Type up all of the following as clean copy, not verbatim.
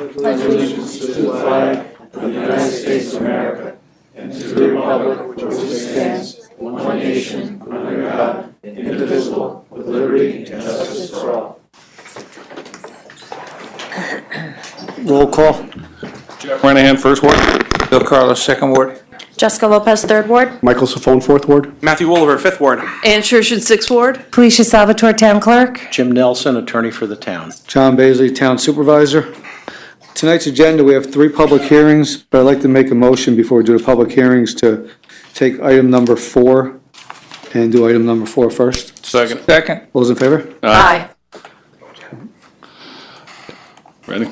pledge allegiance to the flag of the United States of America and to the republic which stands, one nation, under God, indivisible, with liberty and justice for all. Roll call. Jeff Renahan, first ward. Bill Carlos, second ward. Jessica Lopez, 3rd Ward. Michael Safone, 4th Ward. Matthew Woolliver, 5th Ward. Ann Schurshin, 6th Ward. Felicia Salvatore, Town Clerk. Jim Nelson, attorney for the town. John Baisley, Town Supervisor. Tonight's agenda, we have 3 public hearings, but I'd like to make a motion before we do the public hearings to take item number 4 and do item number 4 first. Second. Second. All those in favor? Aye. Ready?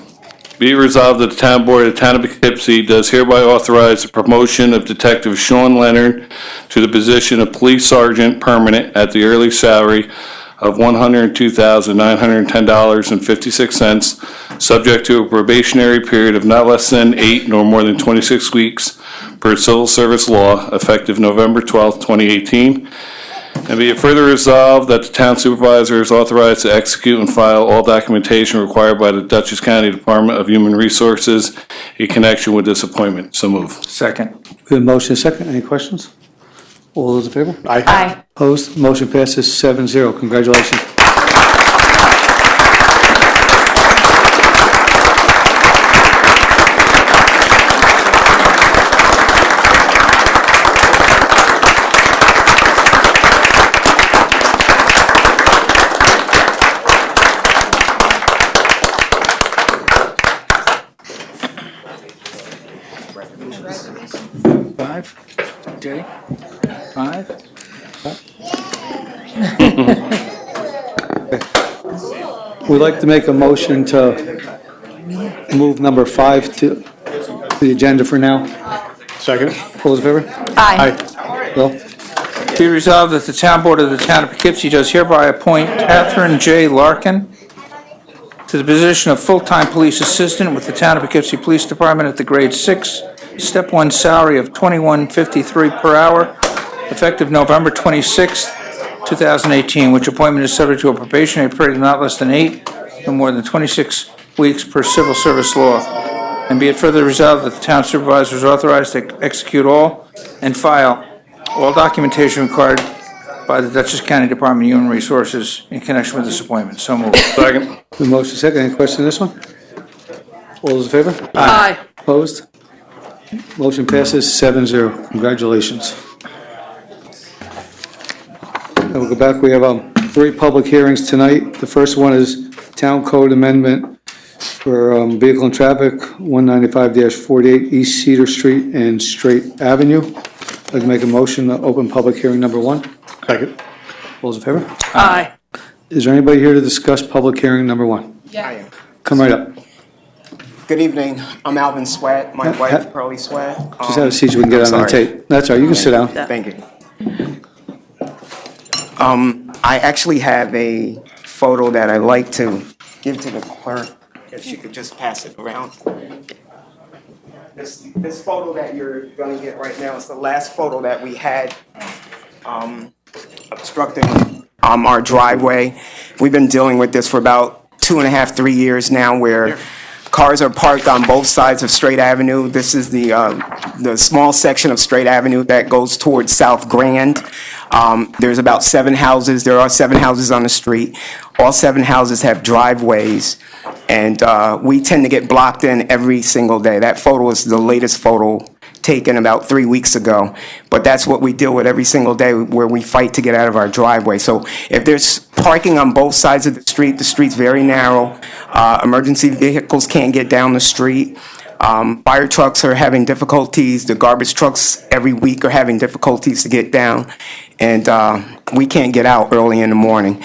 Be it resolved that the Town Board of the Town of Poughkeepsie does hereby authorize the promotion of Detective Sean Leonard to the position of Police Sergeant Permanent at the early salary of $102,910.56, subject to a probationary period of not less than 8 nor more than 26 weeks per civil service law, effective November 12, 2018. And be it further resolved that the town supervisor is authorized to execute and file all documentation required by the Dutchess County Department of Human Resources in connection with this appointment. So move. Second. We have a motion and a second. Any questions? All those in favor? Aye. Aye. Opposed? Motion passes 7-0. Congratulations. Jay? 5? We'd like to make a motion to move number 5 to the agenda for now. Second. All those in favor? Aye. Bill? Be resolved that the Town Board of the Town of Poughkeepsie does hereby appoint Catherine J. Larkin to the position of full-time police assistant with the Town of Poughkeepsie Police Department at the grade 6, step 1 salary of $21.53 per hour, effective November 26, 2018, which appointment is subject to a probationary period of not less than 8 no more than 26 weeks per civil service law. And be it further resolved that the town supervisor is authorized to execute all and file all documentation required by the Dutchess County Department of Human Resources in connection with this appointment. So moved. Second. The motion second. Any question on this one? All those in favor? Aye. Opposed? Motion passes 7-0. Congratulations. Now we'll go back. We have 3 public hearings tonight. The first one is Town Code Amendment for Vehicle and Traffic, 195-48 East Cedar Street and Strait Avenue. I'd like to make a motion to open public hearing number 1. Second. All those in favor? Aye. Is there anybody here to discuss public hearing number 1? I am. Come right up. Good evening. I'm Alvin Sweat. My wife, Pearlie Sweat. Just have a seat so we can get it on the tape. That's all right. You can sit down. Thank you. I actually have a photo that I'd like to give to the clerk, if she could just pass it around. This photo that you're going to get right now is the last photo that we had obstructing our driveway. We've been dealing with this for about 2.5, 3 years now, where cars are parked on both sides of Strait Avenue. This is the small section of Strait Avenue that goes towards South Grand. There's about 7 houses. There are 7 houses on the street. All 7 houses have driveways, and we tend to get blocked in every single day. That photo is the latest photo taken about 3 weeks ago, but that's what we deal with every single day, where we fight to get out of our driveway. So if there's parking on both sides of the street's very narrow. Emergency vehicles can't get down the street. Fire trucks are having difficulties. The garbage trucks every week are having difficulties to get down, and we can't get out early in the morning.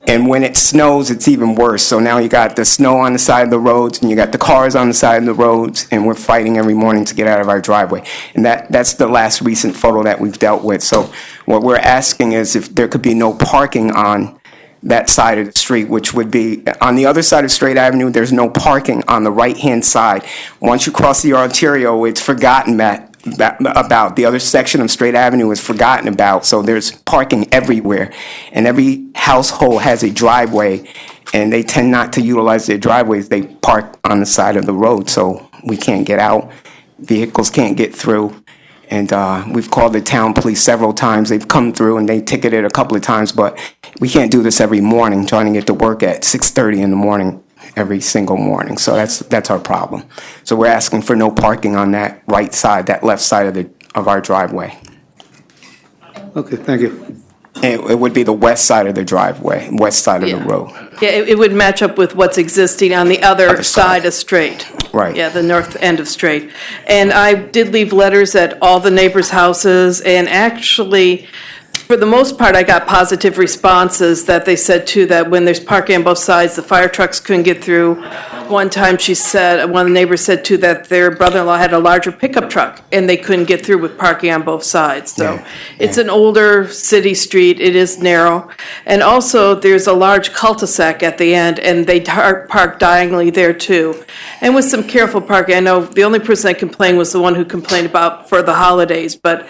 And when it snows, it's even worse. So now you got the snow on the side of the roads, and you got the cars on the side of the roads, and we're fighting every morning to get out of our driveway. And that's the last recent photo that we've dealt with. So what we're asking is if there could be no parking on that side of the street, which would be on the other side of Strait Avenue. There's no parking on the right-hand side. Once you cross the Ontario, it's forgotten that about. The other section of Straight Avenue is forgotten about, so there's parking everywhere. And every household has a driveway, and they tend not to utilize their driveways. They park on the side of the road, so we can't get out. Vehicles can't get through. And we've called the town police several times. They've come through and they ticketed a couple of times, but we can't do this every morning, trying to get to work at 6:30 in the morning every single morning. So that's our problem. So we're asking for no parking on that right side, that left side of our driveway. Okay, thank you. It would be the west side of the driveway, west side of the road. Yeah, it would match up with what's existing on the other side of Straight. Right. Yeah, the north end of Straight. And I did leave letters at all the neighbors' houses, and actually, for the most part, I got positive responses that they said, too, that when there's parking on both sides, the fire trucks couldn't get through. One time she said, one of the neighbors said, too, that their brother-in-law had a larger pickup truck, and they couldn't get through with parking on both sides. So it's an older city street. It is narrow. And also, there's a large cul-de-sac at the end, and they park diagonally there, too. And with some careful parking, I know the only person that complained was the one who complained about for the holidays, but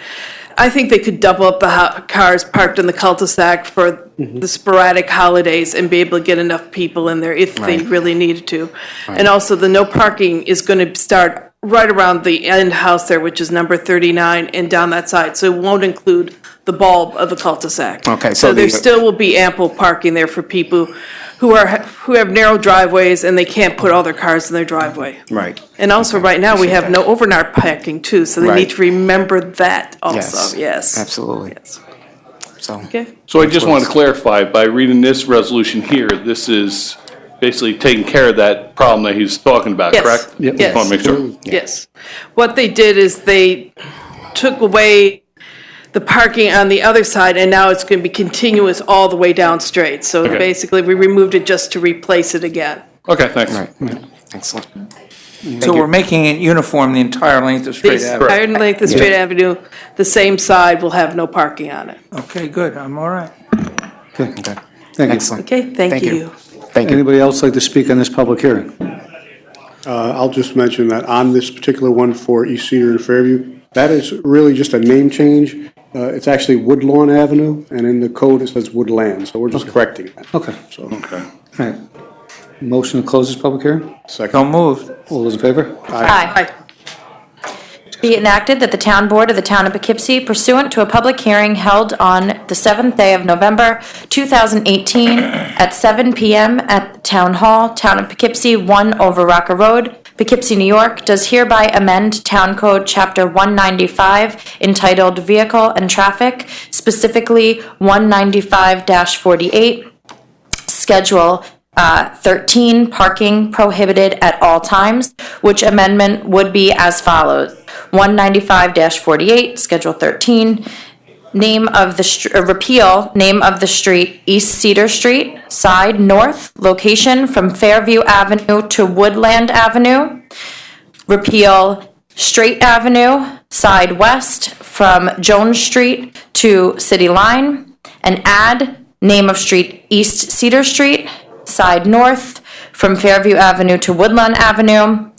I think they could double up the cars parked in the cul-de-sac for the sporadic holidays and be able to get enough people in there if they really needed to. And also, the no parking is going to start right around the end house there, which is number 39, and down that side. So it won't include the bulb of the cul-de-sac. Okay, So there still will be ample parking there for people who have narrow driveways and they can't put all their cars in their driveway. Right. And also, right now, we have no overnight parking, too, so they Right. need to remember that also, yes. Absolutely. Yes. So, Okay. So I just want to clarify, by reading this resolution here, this is basically taking care of that problem that he's talking about, Yes. correct? Yep. Just want to make sure. Yes. What they did is they took away the parking on the other side, and now it's going to be continuous all the way down Straight. So Okay. basically, we removed it just to replace it again. Okay, thanks. right. Excellent. So we're making it uniform the entire length of Straight The Avenue? entire length of Straight Avenue, the same side will have no parking on it. Okay, good, I'm all right. Okay, Okay. thank you. Excellent. Okay, thank you. Thank you. Anybody else like to speak on this public hearing? I'll just mention that on this particular one for East Cedar and Fairview, that is really just a name change. It's actually Woodlawn Avenue, and in the code it says Woodland, so we're just correcting that. Okay, So, Okay. all right. Motion to close this public hearing? second. So moved. All those in favor? Aye. Be it enacted that the Town Board of the Town of Poughkeepsie, pursuant to a public hearing held on the 7th day of November, 2018, at 7 p.m. at the Town Hall, Town of Poughkeepsie, 1 Over Rocker Road, Poughkeepsie, New York, does hereby amend Town Code Chapter 195 entitled Vehicle and Traffic, specifically 195-48, Schedule 13, Parking Prohibited at All Times, which amendment would be as follows. 195-48, Schedule 13, repeal, name of the street, East Cedar Street, side north, location from Fairview Avenue to Woodland Avenue. Repeal Straight Avenue, side west, from Jones Street to City Line. And add name of street, East Cedar Street, side north, from Fairview Avenue to Woodland Avenue.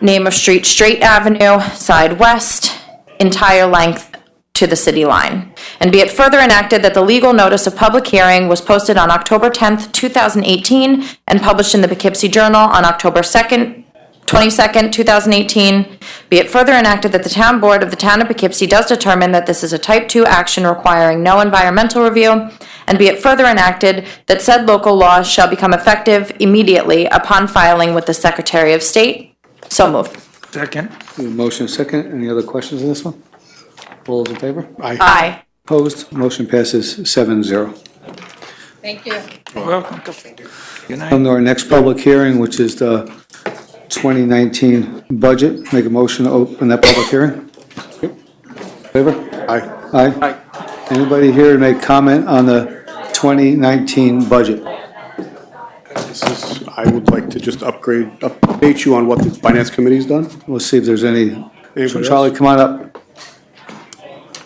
Name of street, Straight Avenue, side west, entire length to the city line. And be it further enacted that the legal notice of public hearing was posted on October 10th, 2018, and published in the Poughkeepsie Journal on October 22nd, 2018. Be it further enacted that the Town Board of the Town of Poughkeepsie does determine that this is a Type 2 action requiring no environmental review, and be it further enacted that said local laws shall become effective immediately upon filing with the Secretary of State. So moved. Second. Motion second. Any other questions on this one? All those in favor? Aye. Opposed? Motion passes 7-0. Thank you. You're welcome. Good night. Come to our next public hearing, which is the 2019 budget. Make a motion to open that public hearing. Favor? Aye. Aye. Anybody here to make comment on the 2019 budget? I would like to just update you on what the Finance Committee's done. We'll see if there's any. Anybody Charlie, else? come on up.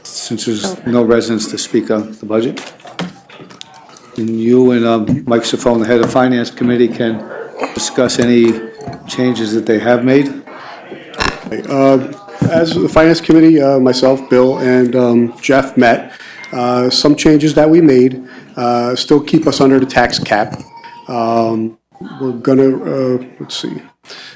Since there's no residents to speak on the budget. And you and Mike Sifone, the head of Finance Committee, can discuss any changes that they have made. as the Finance Committee, myself, Bill, and Jeff met, some changes that we made still keep us under the tax cap. We're gonna, let's see,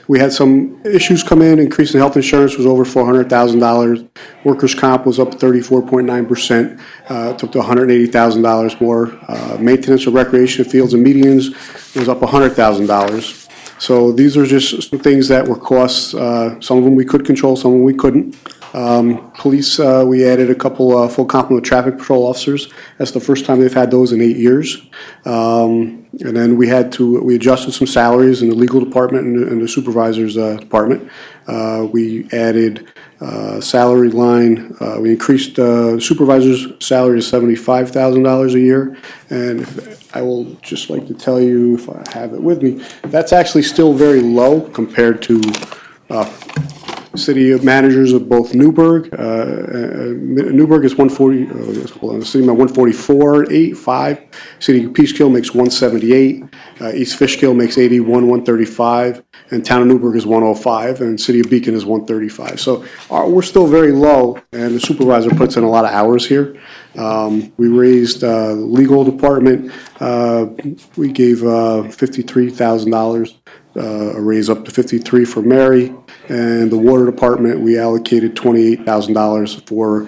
we had some issues come in, increase in health insurance was over $400,000. Workers' comp was up 34.9%, up to $180,000 more. Maintenance of recreation fields and medians was up $100,000. So these are just some things that were costs, some of them we could control, some of them we couldn't. Police, we added a couple full complement traffic patrol officers. That's the first time they've had those in 8 years. And then we adjusted some salaries in the legal department and the supervisor's department. We added salary line, we increased supervisor's salary to $75,000 a year. And I will just like to tell you, if I have it with me, that's actually still very low compared to city managers of both Newburgh. Newburgh is 140, hold on, city 144.85. City of Peachkill makes 178. East Fishkill makes 81, 135. And Town of Newburgh is 105, and City of Beacon is 135. So we're still very low, and the supervisor puts in a lot of hours here. We raised the legal department. We gave $53,000, a raise up to $53,000 for Mary. And the water department, we allocated $28,000 for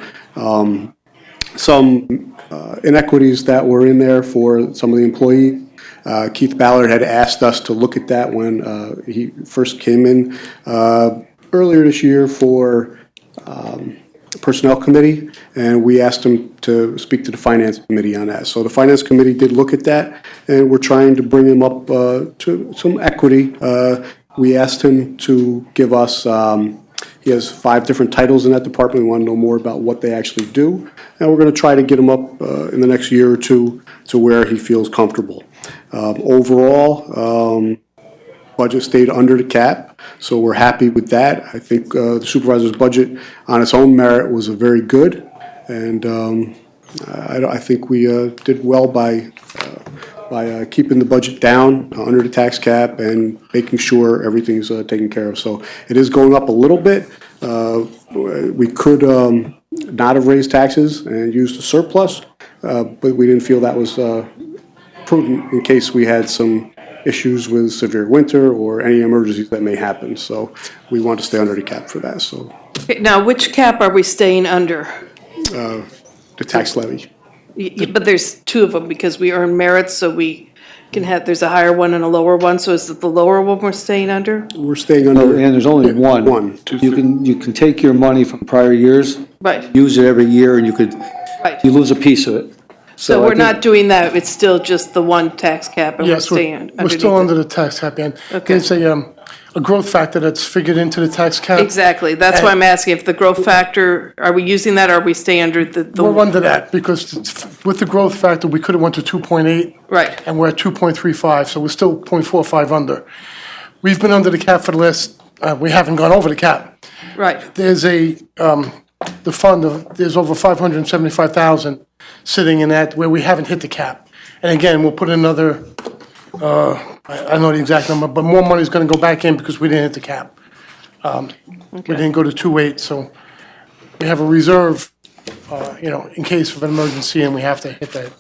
some inequities that were in there for some of the employees. Keith Ballard had asked us to look at that when he first came in earlier this year for Personnel Committee, and we asked him to speak to the Finance Committee on that. So the Finance Committee did look at that, and we're trying to bring him up to some equity. We asked him to give us, he has 5 different titles in that department. We want to know more about what they actually do, and we're going to try to get him up in the next year or two to where he feels comfortable. Overall, budget stayed under the cap, so we're happy with that. I think the supervisor's budget on its own merit was very good, and I think we did well by keeping the budget down under the tax cap and making sure everything's taken care of. So it is going up a little bit. We could not have raised taxes and used the surplus, but we didn't feel that was prudent in case we had some issues with severe winter or any emergencies that may happen. So we want to stay under the cap for that. So Okay, now, which cap are we staying under? the tax levy. But there's 2 of them because we earn merits, so we can have, there's a higher one and a lower one. So is it the lower one we're staying under? We're staying Oh, under. and there's only one. One. You can take your money from prior years. Right. Use it every year, and you Right. lose a piece of it. So I we're think- not doing that, it's still just the one tax cap and we're Yes, staying we're underneath still it? under the tax cap, and Okay. there's a growth factor that's figured into the tax cap. Exactly, that's why I'm asking, if the growth factor, are we using that, or are we staying under the? We're under that, because with the growth factor, we could have went to 2.8. Right. And we're at 2.35, so we're still 0.45 under. We've been under the cap for the last, we haven't gone over the cap. Right, There's the fund there's over 575,000 sitting in that where we haven't hit the cap. And again, we'll put another, I don't know the exact number, but more money is going to go back in because we didn't hit the cap. We didn't go to 2.8, so we have a reserve, in case of an emergency and we have to hit that.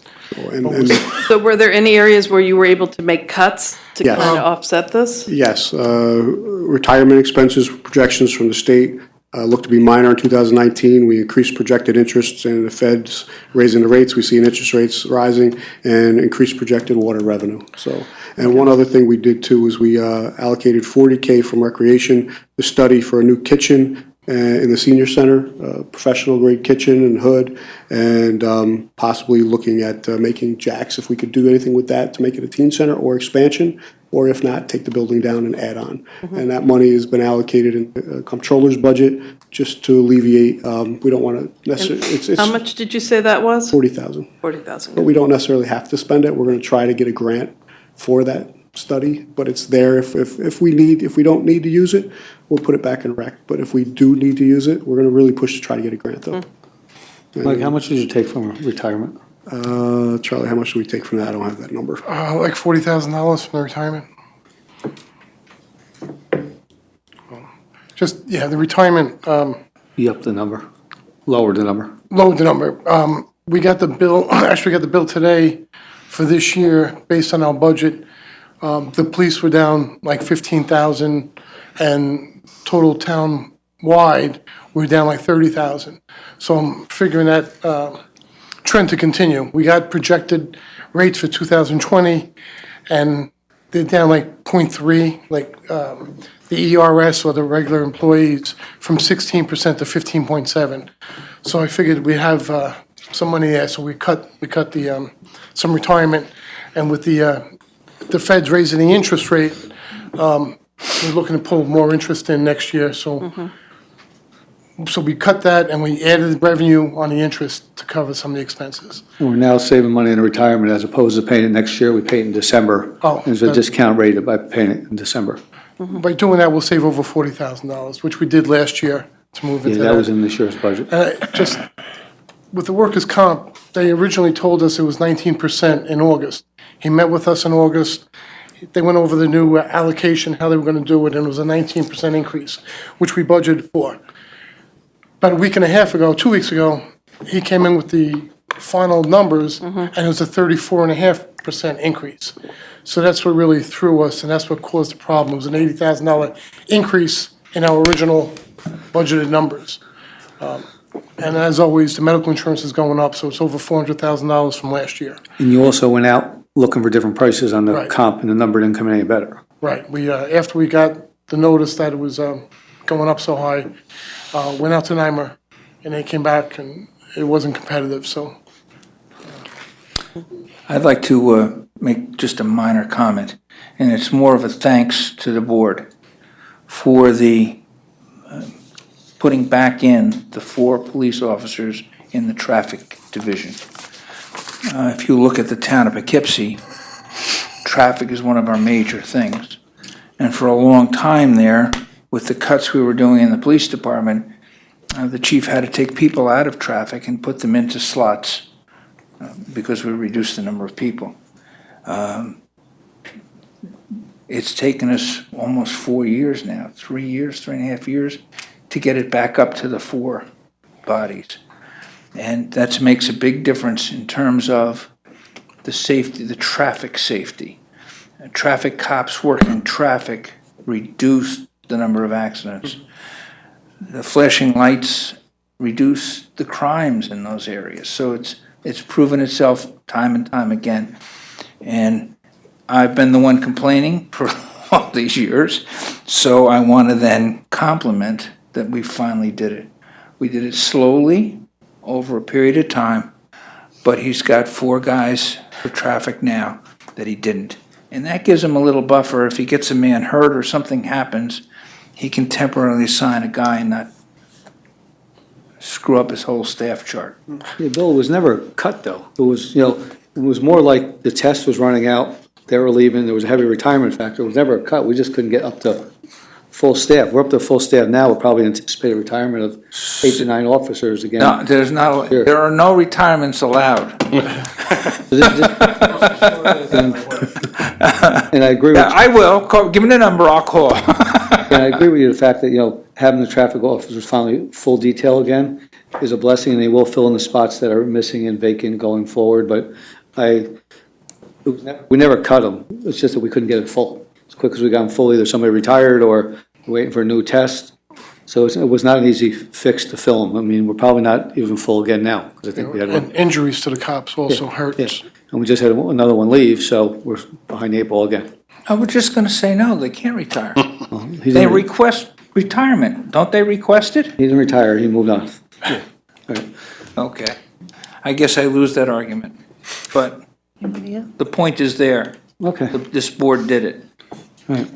And so were there any areas where you were able to make cuts to Yes. kind of offset this? yes, retirement expenses projections from the state look to be minor in 2019. We increased projected interests and the Fed's raising the rates. We see interest rates rising and increased projected water revenue. So, and one other thing we did too is we allocated $40K from recreation to study for a new kitchen in the senior center, professional grade kitchen and hood, and possibly looking at making jacks, if we could do anything with that to make it a teen center or expansion, or if not, take the building down and add on. And that money has been allocated in the comptroller's budget just to alleviate, we don't want to necessarily, it's How much did you say that was? 40,000. 40,000. But we don't necessarily have to spend it. We're going to try to get a grant for that study, but it's there if we don't need to use it, we'll put it back in rec. But if we do need to use it, we're going to really push to try to get a grant though. Mike, how much did you take from retirement? Charlie, how much do we take from that? I don't have that number. Like $40,000 from the retirement. The retirement, You up the number, lower the number. Lower the number. We got the bill, actually got the bill today for this year, based on our budget. The police were down like 15,000, and total town-wide, we're down like 30,000. So I'm figuring that trend to continue. We got projected rates for 2020, and they're down like 0.3, like the ERS or the regular employees from 16% to 15.7. So I figured we have some money there, so we cut the some retirement, and with the Feds raising the interest rate, we're looking to pull more interest in next year. So so we cut that, and we added revenue on the interest to cover some of the expenses. We're now saving money in retirement as opposed to paying it next year. We pay it in December. Oh, There's a discount rate by paying it in December. By doing that, we'll save over $40,000, which we did last year to move into Yeah, that was in this year's budget. Just, with the workers' comp, they originally told us it was 19% in August. He met with us in August. They went over the new allocation, how they were going to do it, and it was a 19% increase, which we budgeted for. About a week and a half ago, 2 weeks ago, he came in with the final numbers, and it was a 34.5% increase. So that's what really threw us, and that's what caused the problem. It was an $80,000 increase in our original budgeted numbers. And as always, the medical insurance is going up, so it's over $400,000 from last year. And you also went out looking for different prices on the Right. comp, and the number didn't come in any better. Right, we, after we got the notice that it was going up so high, went out to NYMER, and they came back, and it wasn't competitive, so. I'd like to make just a minor comment, and it's more of a thanks to the board for the putting back in the 4 police officers in the traffic division. If you look at the town of Poughkeepsie, traffic is one of our major things. And for a long time there, with the cuts we were doing in the police department, the chief had to take people out of traffic and put them into slots because we reduced the number of people. It's taken us almost 4 years now, 3 years, 3.5 years, to get it back up to the 4 bodies. And that makes a big difference in terms of the safety, the traffic safety. Traffic cops working traffic reduce the number of accidents. The flashing lights reduce the crimes in those areas. So it's proven itself time and time again. And I've been the one complaining for all these years, so I want to then compliment that we finally did it. We did it slowly over a period of time, but he's got 4 guys for traffic now that he didn't. And that gives him a little buffer. If he gets a man hurt or something happens, he can temporarily assign a guy and not screw up his whole staff chart. Yeah, Bill, it was never cut, though. It was, it was more like the test was running out, they were leaving, there was a heavy retirement factor. It was never a cut. We just couldn't get up to full staff. We're up to full staff now. We'll probably anticipate a retirement of 8 to 9 officers again. No, there are no retirements allowed. And I agree with Yeah, I will. Give me the number, I'll call. And I agree with you, the fact that, having the traffic officers finally full detail again is a blessing, and they will fill in the spots that are missing and vacant going forward, but we never cut them. It's just that we couldn't get it full. As quick as we got them full, either somebody retired or waiting for a new test. So it was not an easy fix to fill them. I mean, we're probably not even full again now, because I think we had one. And injuries to the cops also hurt. Yeah. And we just had another one leave, so we're behind the 8 ball again. I was just going to say, no, they can't retire. He They didn't request retirement. Don't they request it? he didn't retire, he moved on. All right. Okay. I guess I lose that argument. But the point is there. Okay, This board did it. all right.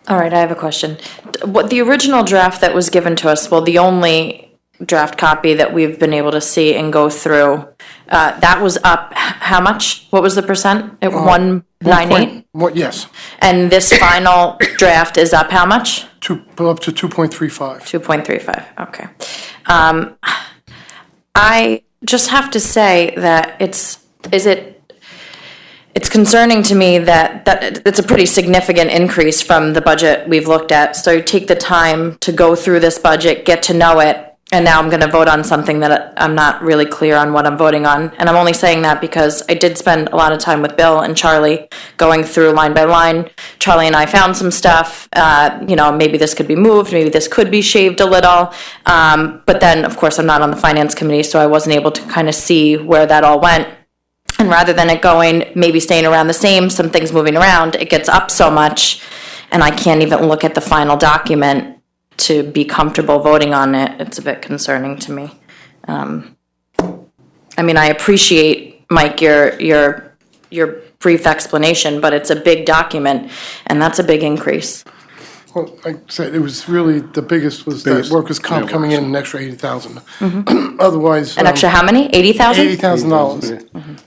All right, I have a question. What the original draft that was given to us, well, the only draft copy that we've been able to see and go through, that was up how much? What was the percent? At 198? Yes, And this final draft is up how much? up to 2.35. 2.35, okay. I just have to say that it's concerning to me that it's a pretty significant increase from the budget we've looked at. So take the time to go through this budget, get to know it, And now I'm going to vote on something that I'm not really clear on what I'm voting on. And I'm only saying that because I did spend a lot of time with Bill and Charlie going through line by line. Charlie and I found some stuff, maybe this could be moved, maybe this could be shaved a little. But then, of course, I'm not on the finance committee, so I wasn't able to kind of see where that all went. And rather than it going, maybe staying around the same, some things moving around, it gets up so much, and I can't even look at the final document to be comfortable voting on it. It's a bit concerning to me. I appreciate, Mike, your brief explanation, but it's a big document, and that's a big increase. Well, like I said, it was really, the biggest was that workers' comp coming in an extra $80,000. Otherwise. An extra how many? 80,000? $80,000.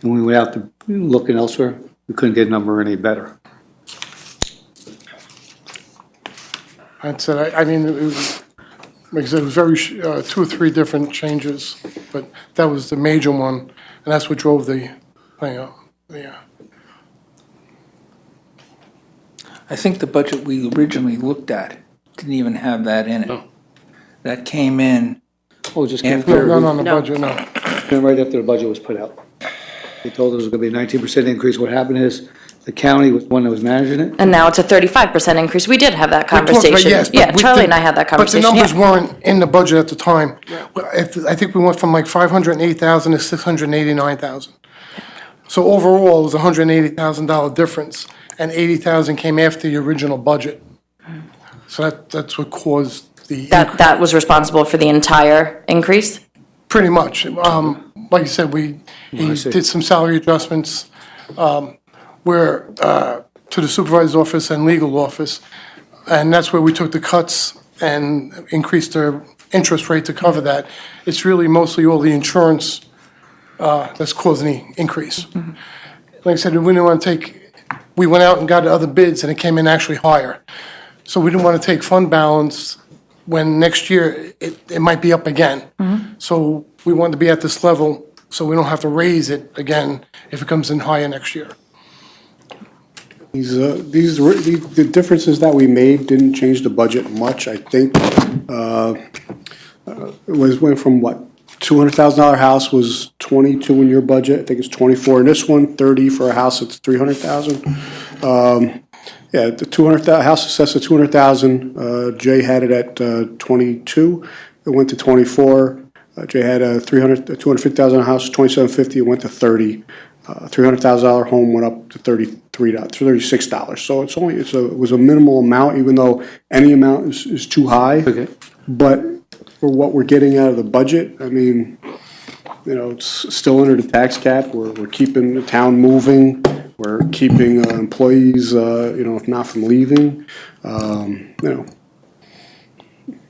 When we went out to looking elsewhere, we couldn't get a number any better. I'd say, it was, like I said, it was very, 2 or 3 different changes, but that was the major one, and that's what drove the thing up. Yeah. I think the budget we originally looked at didn't even have that in it. That came in Oh, just came after. No, on the budget, no. right after the budget was put out. They told us it was going to be a 19% increase. What happened is the county was the one that was managing it. And now it's a 35% increase. We did have that We talked about- conversation. yes, but Yeah, we Charlie did- and I had that conversation. But the numbers yeah. weren't in the budget at the time. Well, I think we went from like 508,000 to 689,000. So overall, it was a $180,000 difference, and 80,000 came after the original budget. So that's what caused the. That was responsible for the entire increase? Pretty much. Like you said, he see. did some salary adjustments, where, to the supervisor's office and legal office, and that's where we took the cuts and increased their interest rate to cover that. It's really mostly all the insurance, that's causing the increase. Like I said, we didn't want to we went out and got other bids, and it came in actually higher. So we didn't want to take fund balance when next year it might be up again. So we wanted to be at this level so we don't have to raise it again if it comes in higher next year. The differences that we made didn't change the budget much, I think. Went from what, $200,000 house was 22 in your budget, I think it's 24 in this one, 30 for a house that's 300,000. Yeah, the 200,000, house assessed at 200,000, Jay had it at 22, it went to 24. Jay had a $250,000 house, 2750, it went to 30. $300,000 home went up to $36. So it was a minimal amount, even though any amount is too high. Okay. But for what we're getting out of the budget, it's still under the tax cap. We're keeping the town moving. We're keeping employees, if not from leaving.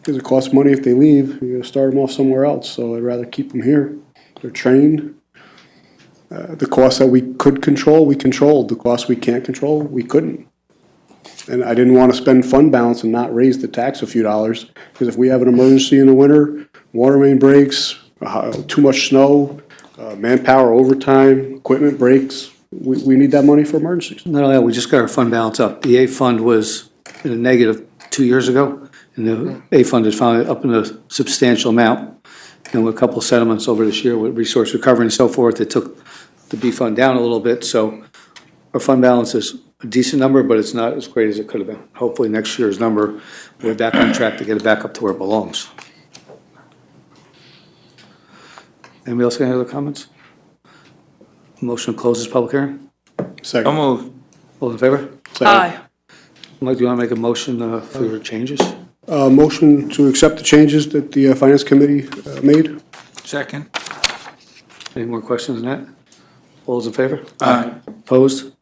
Because it costs money if they leave. You're gonna start them off somewhere else. So I'd rather keep them here. They're trained. The costs that we could control, we controlled. The costs we can't control, we couldn't. And I didn't want to spend fund balance and not raise the tax a few dollars, because if we have an emergency in the winter, water main breaks, too much snow, manpower overtime, equipment breaks, we need that money for emergencies. Not only that, we just got our fund balance up. The A fund was in a negative 2 years ago, and the A fund is finally up in a substantial amount. And with a couple of settlements over this year with resource recovery and so forth, it took the B fund down a little bit. So our fund balance is a decent number, but it's not as great as it could have been. Hopefully next year's number, we're back on track to get it back up to where it belongs. Anybody else got any other comments? Motion to close this public hearing? Second. Don't move. All in favor? Aye. Mike, do you want to make a motion for your changes? Motion to accept the changes that the Finance Committee made. Second. Any more questions on that? All those in favor? Aye. Opposed?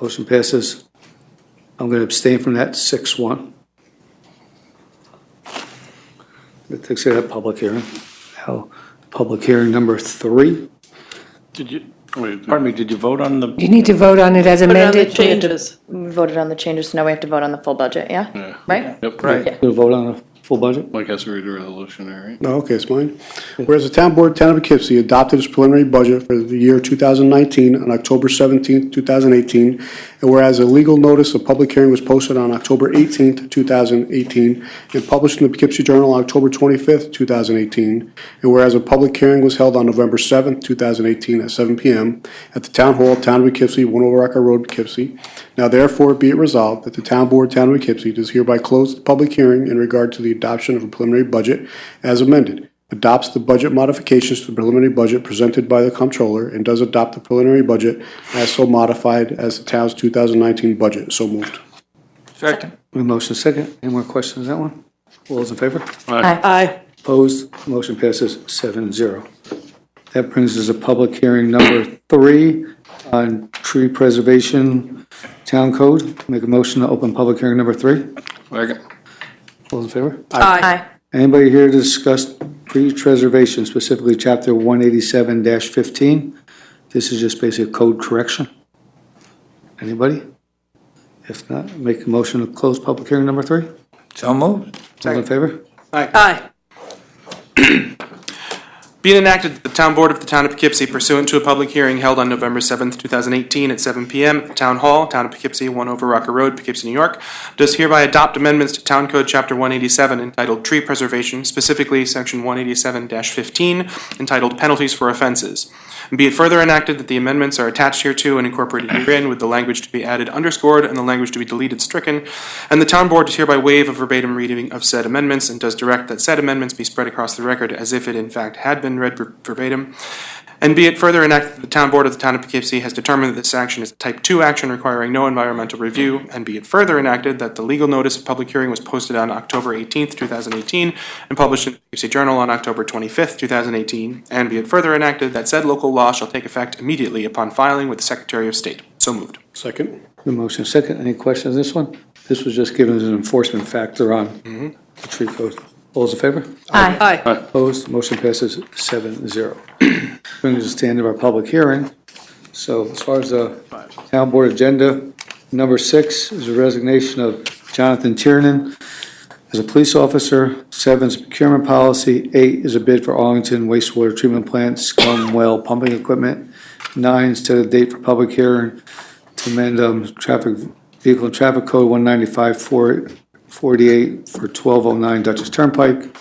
Motion passes. I'm going to abstain from that, 6-1. That takes care of that public hearing. Now, public hearing number 3. Pardon me, did you vote on the? You need to vote on it as Put it on the amended. changes. We voted on the changes, so now we have to vote on the full budget, yeah? Right? Yep. Right. We'll vote on the full budget? I guess we read the resolution, all right? No, okay, it's mine. Whereas the Town Board, Town of Poughkeepsie adopted its preliminary budget for the year 2019 on October 17, 2018, and whereas a legal notice of public hearing was posted on October 18, 2018, and published in the Poughkeepsie Journal on October 25, 2018, and whereas a public hearing was held on November 7, 2018 at 7 p.m. at the Town Hall, Town of Poughkeepsie, 1 Over Rocker Road, Poughkeepsie. Now therefore be it resolved that the Town Board, Town of Poughkeepsie does hereby close the public hearing in regard to the adoption of a preliminary budget as amended, adopts the budget modifications to the preliminary budget presented by the comptroller, and does adopt the preliminary budget as so modified as the town's 2019 budget. So moved. Second. Motion second. Any more questions on that one? All those in favor? Aye. Opposed? Motion passes 7-0. That brings us to public hearing number 3 on tree preservation town code. Make a motion to open public hearing number 3. Second. All those in favor? Aye. Anybody here to discuss tree preservation, specifically chapter 187-15? This is just basically a code correction. Anybody? If not, make a motion to close public hearing number 3. So moved. All in favor? Aye. Be it enacted that the Town Board of the Town of Poughkeepsie, pursuant to a public hearing held on November 7th, 2018 at 7 p.m. at the Town Hall, Town of Poughkeepsie, 1 Over Rocker Road, Poughkeepsie, New York, does hereby adopt amendments to Town Code Chapter 187 entitled Tree Preservation, specifically Section 187-15 entitled Penalties for Offenses. And be it further enacted that the amendments are attached hereto and incorporated herein with the language to be added underscored and the language to be deleted stricken, and the Town Board does hereby waive a verbatim reading of said amendments and does direct that said amendments be spread across the record as if it in fact had been read verbatim. And be it further enacted that the Town Board of the Town of Poughkeepsie has determined that this action is a Type 2 action requiring no environmental review, and be it further enacted that the legal notice of public hearing was posted on October 18th, 2018, and published in the Poughkeepsie Journal on October 25th, 2018, and be it further enacted that said local law shall take effect immediately upon filing with the Secretary of State. So moved. Second. The motion second. Any questions on this one? This was just given as an enforcement factor on the tree code. All those in favor? Aye. Aye. Opposed? Motion passes 7-0. Brings us to the end of our public hearing. So as far as the town board agenda, number 6 is a resignation of Jonathan Tiernan as a police officer. 7 is procurement policy. 8 is a bid for Arlington wastewater treatment plant, scum well pumping equipment. 9 set a date for public hearing to amend vehicle and traffic code 195-48 for 1209 Dutchess Turnpike.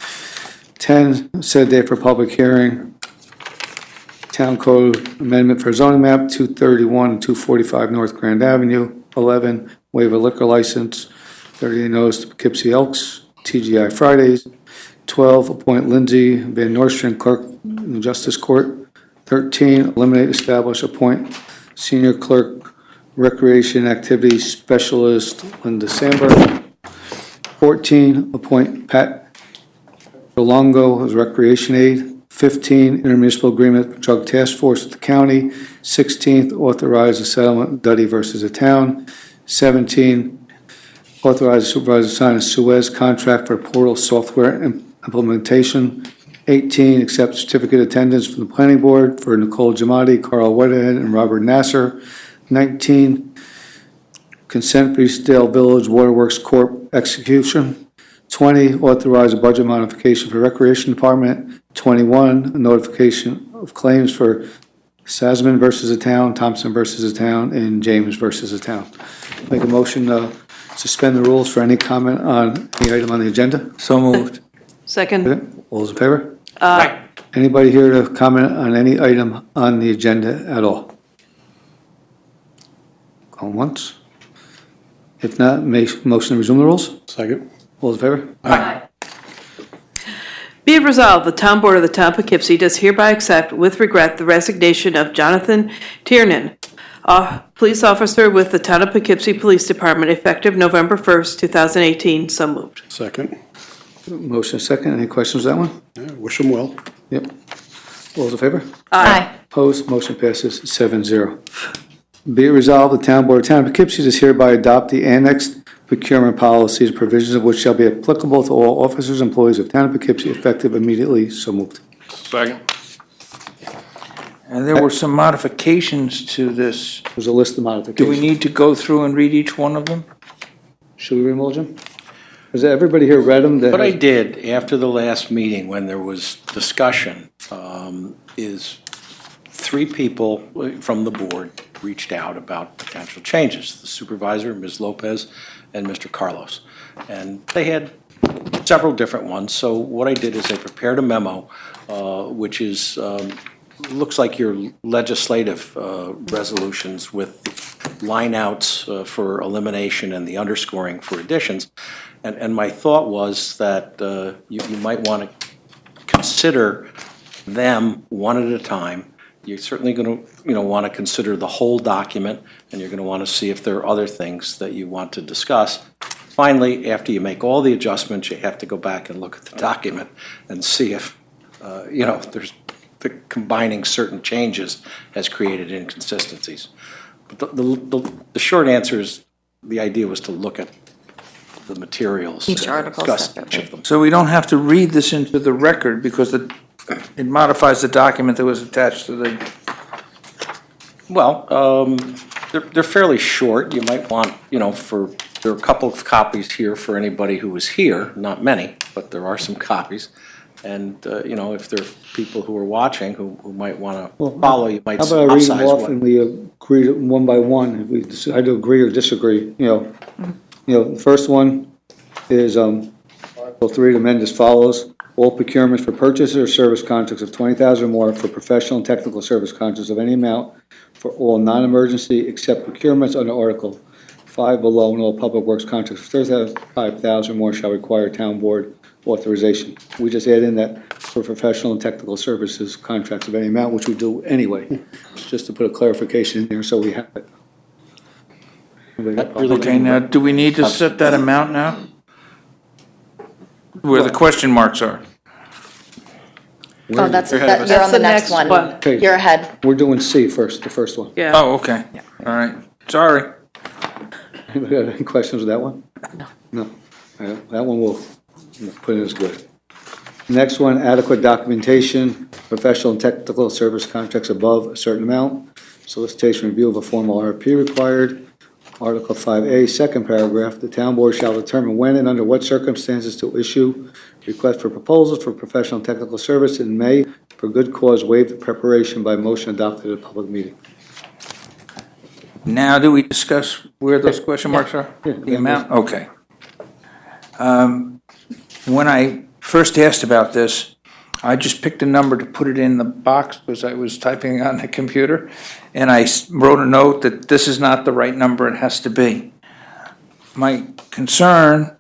10 set a date for public hearing. Town Code Amendment for zoning map, 231 and 245 North Grand Avenue. 11, waive a liquor license, 38 notice to Poughkeepsie Elks, TGI Fridays. 12, appoint Lindsay Van Nostrand clerk in the Justice Court. 13, eliminate, establish, appoint senior clerk, recreation activity specialist Linda Sandberg. 14, appoint Pat Delongo as recreation aide. 15, intermunicipal agreement drug task force with the county. 16th, authorize a settlement with Duddy versus the town. 17, authorize the supervisor to sign a Suez contract for portal software implementation. 18, accept certificate attendance from the planning board for Nicole Giamatti, Carl Weatherhead, and Robert Nasser. 19, consent for Eastdale Village Waterworks Corp. execution. 20, authorize a budget modification for Recreation Department. 21, a notification of claims for Sasman versus the town, Thompson versus the town, and James versus the town. Make a motion to suspend the rules for any comment on any item on the agenda. So moved. Second. All those in favor? Aye. Anybody here to comment on any item on the agenda at all? Going once? If not, make motion to resume the rules. Second. All those in favor? Aye. Be it resolved, the Town Board of the Town of Poughkeepsie does hereby accept with regret the resignation of Jonathan Tiernan, police officer with the Town of Poughkeepsie Police Department, effective November 1st, 2018. So moved. Second. Motion second. Any questions on that one? Yeah, wish them well. Yep. All those in favor? Aye. Opposed? Motion passes 7-0. Be it resolved, the Town Board of Town of Poughkeepsie does hereby adopt the annexed procurement policies, provisions of which shall be applicable to all officers and employees of Town of Poughkeepsie, effective immediately. So moved. Second. And there were some modifications to this. There's a list of Do modifications. we need to go through and read each one of them? Should we read them all, Jim? Has everybody here read them? What I did after the last meeting, when there was discussion, is 3 people from the board reached out about potential changes. The supervisor, Ms. Lopez, and Mr. Carlos. And they had several different ones, so what I did is I prepared a memo, which is, looks like your legislative resolutions with lineouts for elimination and the underscoring for additions. And my thought was that you might want to consider them one at a time. You're certainly going to, want to consider the whole document, and you're going to want to see if there are other things that you want to discuss. Finally, after you make all the adjustments, you have to go back and look at the document and see if, there's the combining certain changes has created inconsistencies. But the short answer is the idea was to look at the materials. Each article discuss separately. each of them. So we don't have to read this into the record because it modifies the document that was attached to the, Well, they're fairly short. You might want, there are a couple of copies here for anybody who was here, not many, but there are some copies. And, if there are people who are watching who might want to follow, you might How about I read them upsize off what. and we agree one by one, if we decide to agree or disagree, The first one is, Article 3 to amend as follows. All procurements for purchases or service contracts of $20,000 or more for professional and technical service contracts of any amount for all non-emergency except procurements under Article 5 below, and all public works contracts of $35,000 or more shall require town board authorization. We just add in that for professional and technical services contracts of any amount, which we do anyway, just to put a clarification in there so we have it. okay, now, do we need to set that amount now? Where the question marks are. Oh, that's, you're That's on the the next next one. one. Okay. You're ahead. We're doing C first, the first one. Yeah. Oh, okay, all right, sorry. Anybody got any questions with that one? No. All right, that one we'll put in as good. Next one, adequate documentation, professional and technical service contracts above a certain amount. Solicitation review of a formal RFP required. Article 5A, second paragraph, the town board shall determine when and under what circumstances to issue request for proposals for professional and technical service and may, for good cause, waive the preparation by motion adopted at a public meeting. Now, do we discuss where those question marks are? Yeah. The amount, okay. When I first asked about this, I just picked a number to put it in the box because I was typing on the computer, and I wrote a note that this is not the right number, it has to be. My concern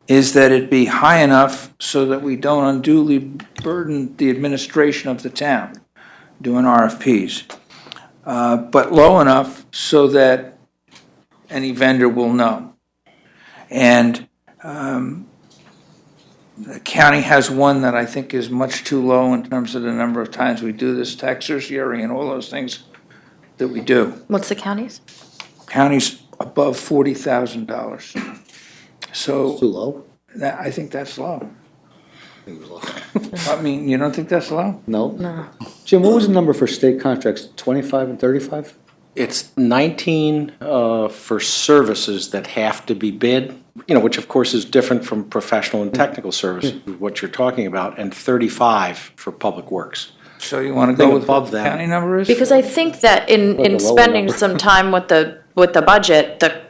is that it be high enough so that we don't unduly burden the administration of the town doing RFPs, but low enough so that any vendor will know. And the county has one that I think is much too low in terms of the number of times we do this, tax certiorari and all those things that we do. What's the county's? County's above $40,000. So Too low? I think that's low. I mean, you don't think that's low? No? No. Jim, what was the number for state contracts, 25 and 35? It's 19 for services that have to be bid, which of course is different from professional and technical services, what you're talking about, and 35 for public works. So you want to Anything go with above what the that. county number is? Because I think that in lower spending number. some time with the budget, the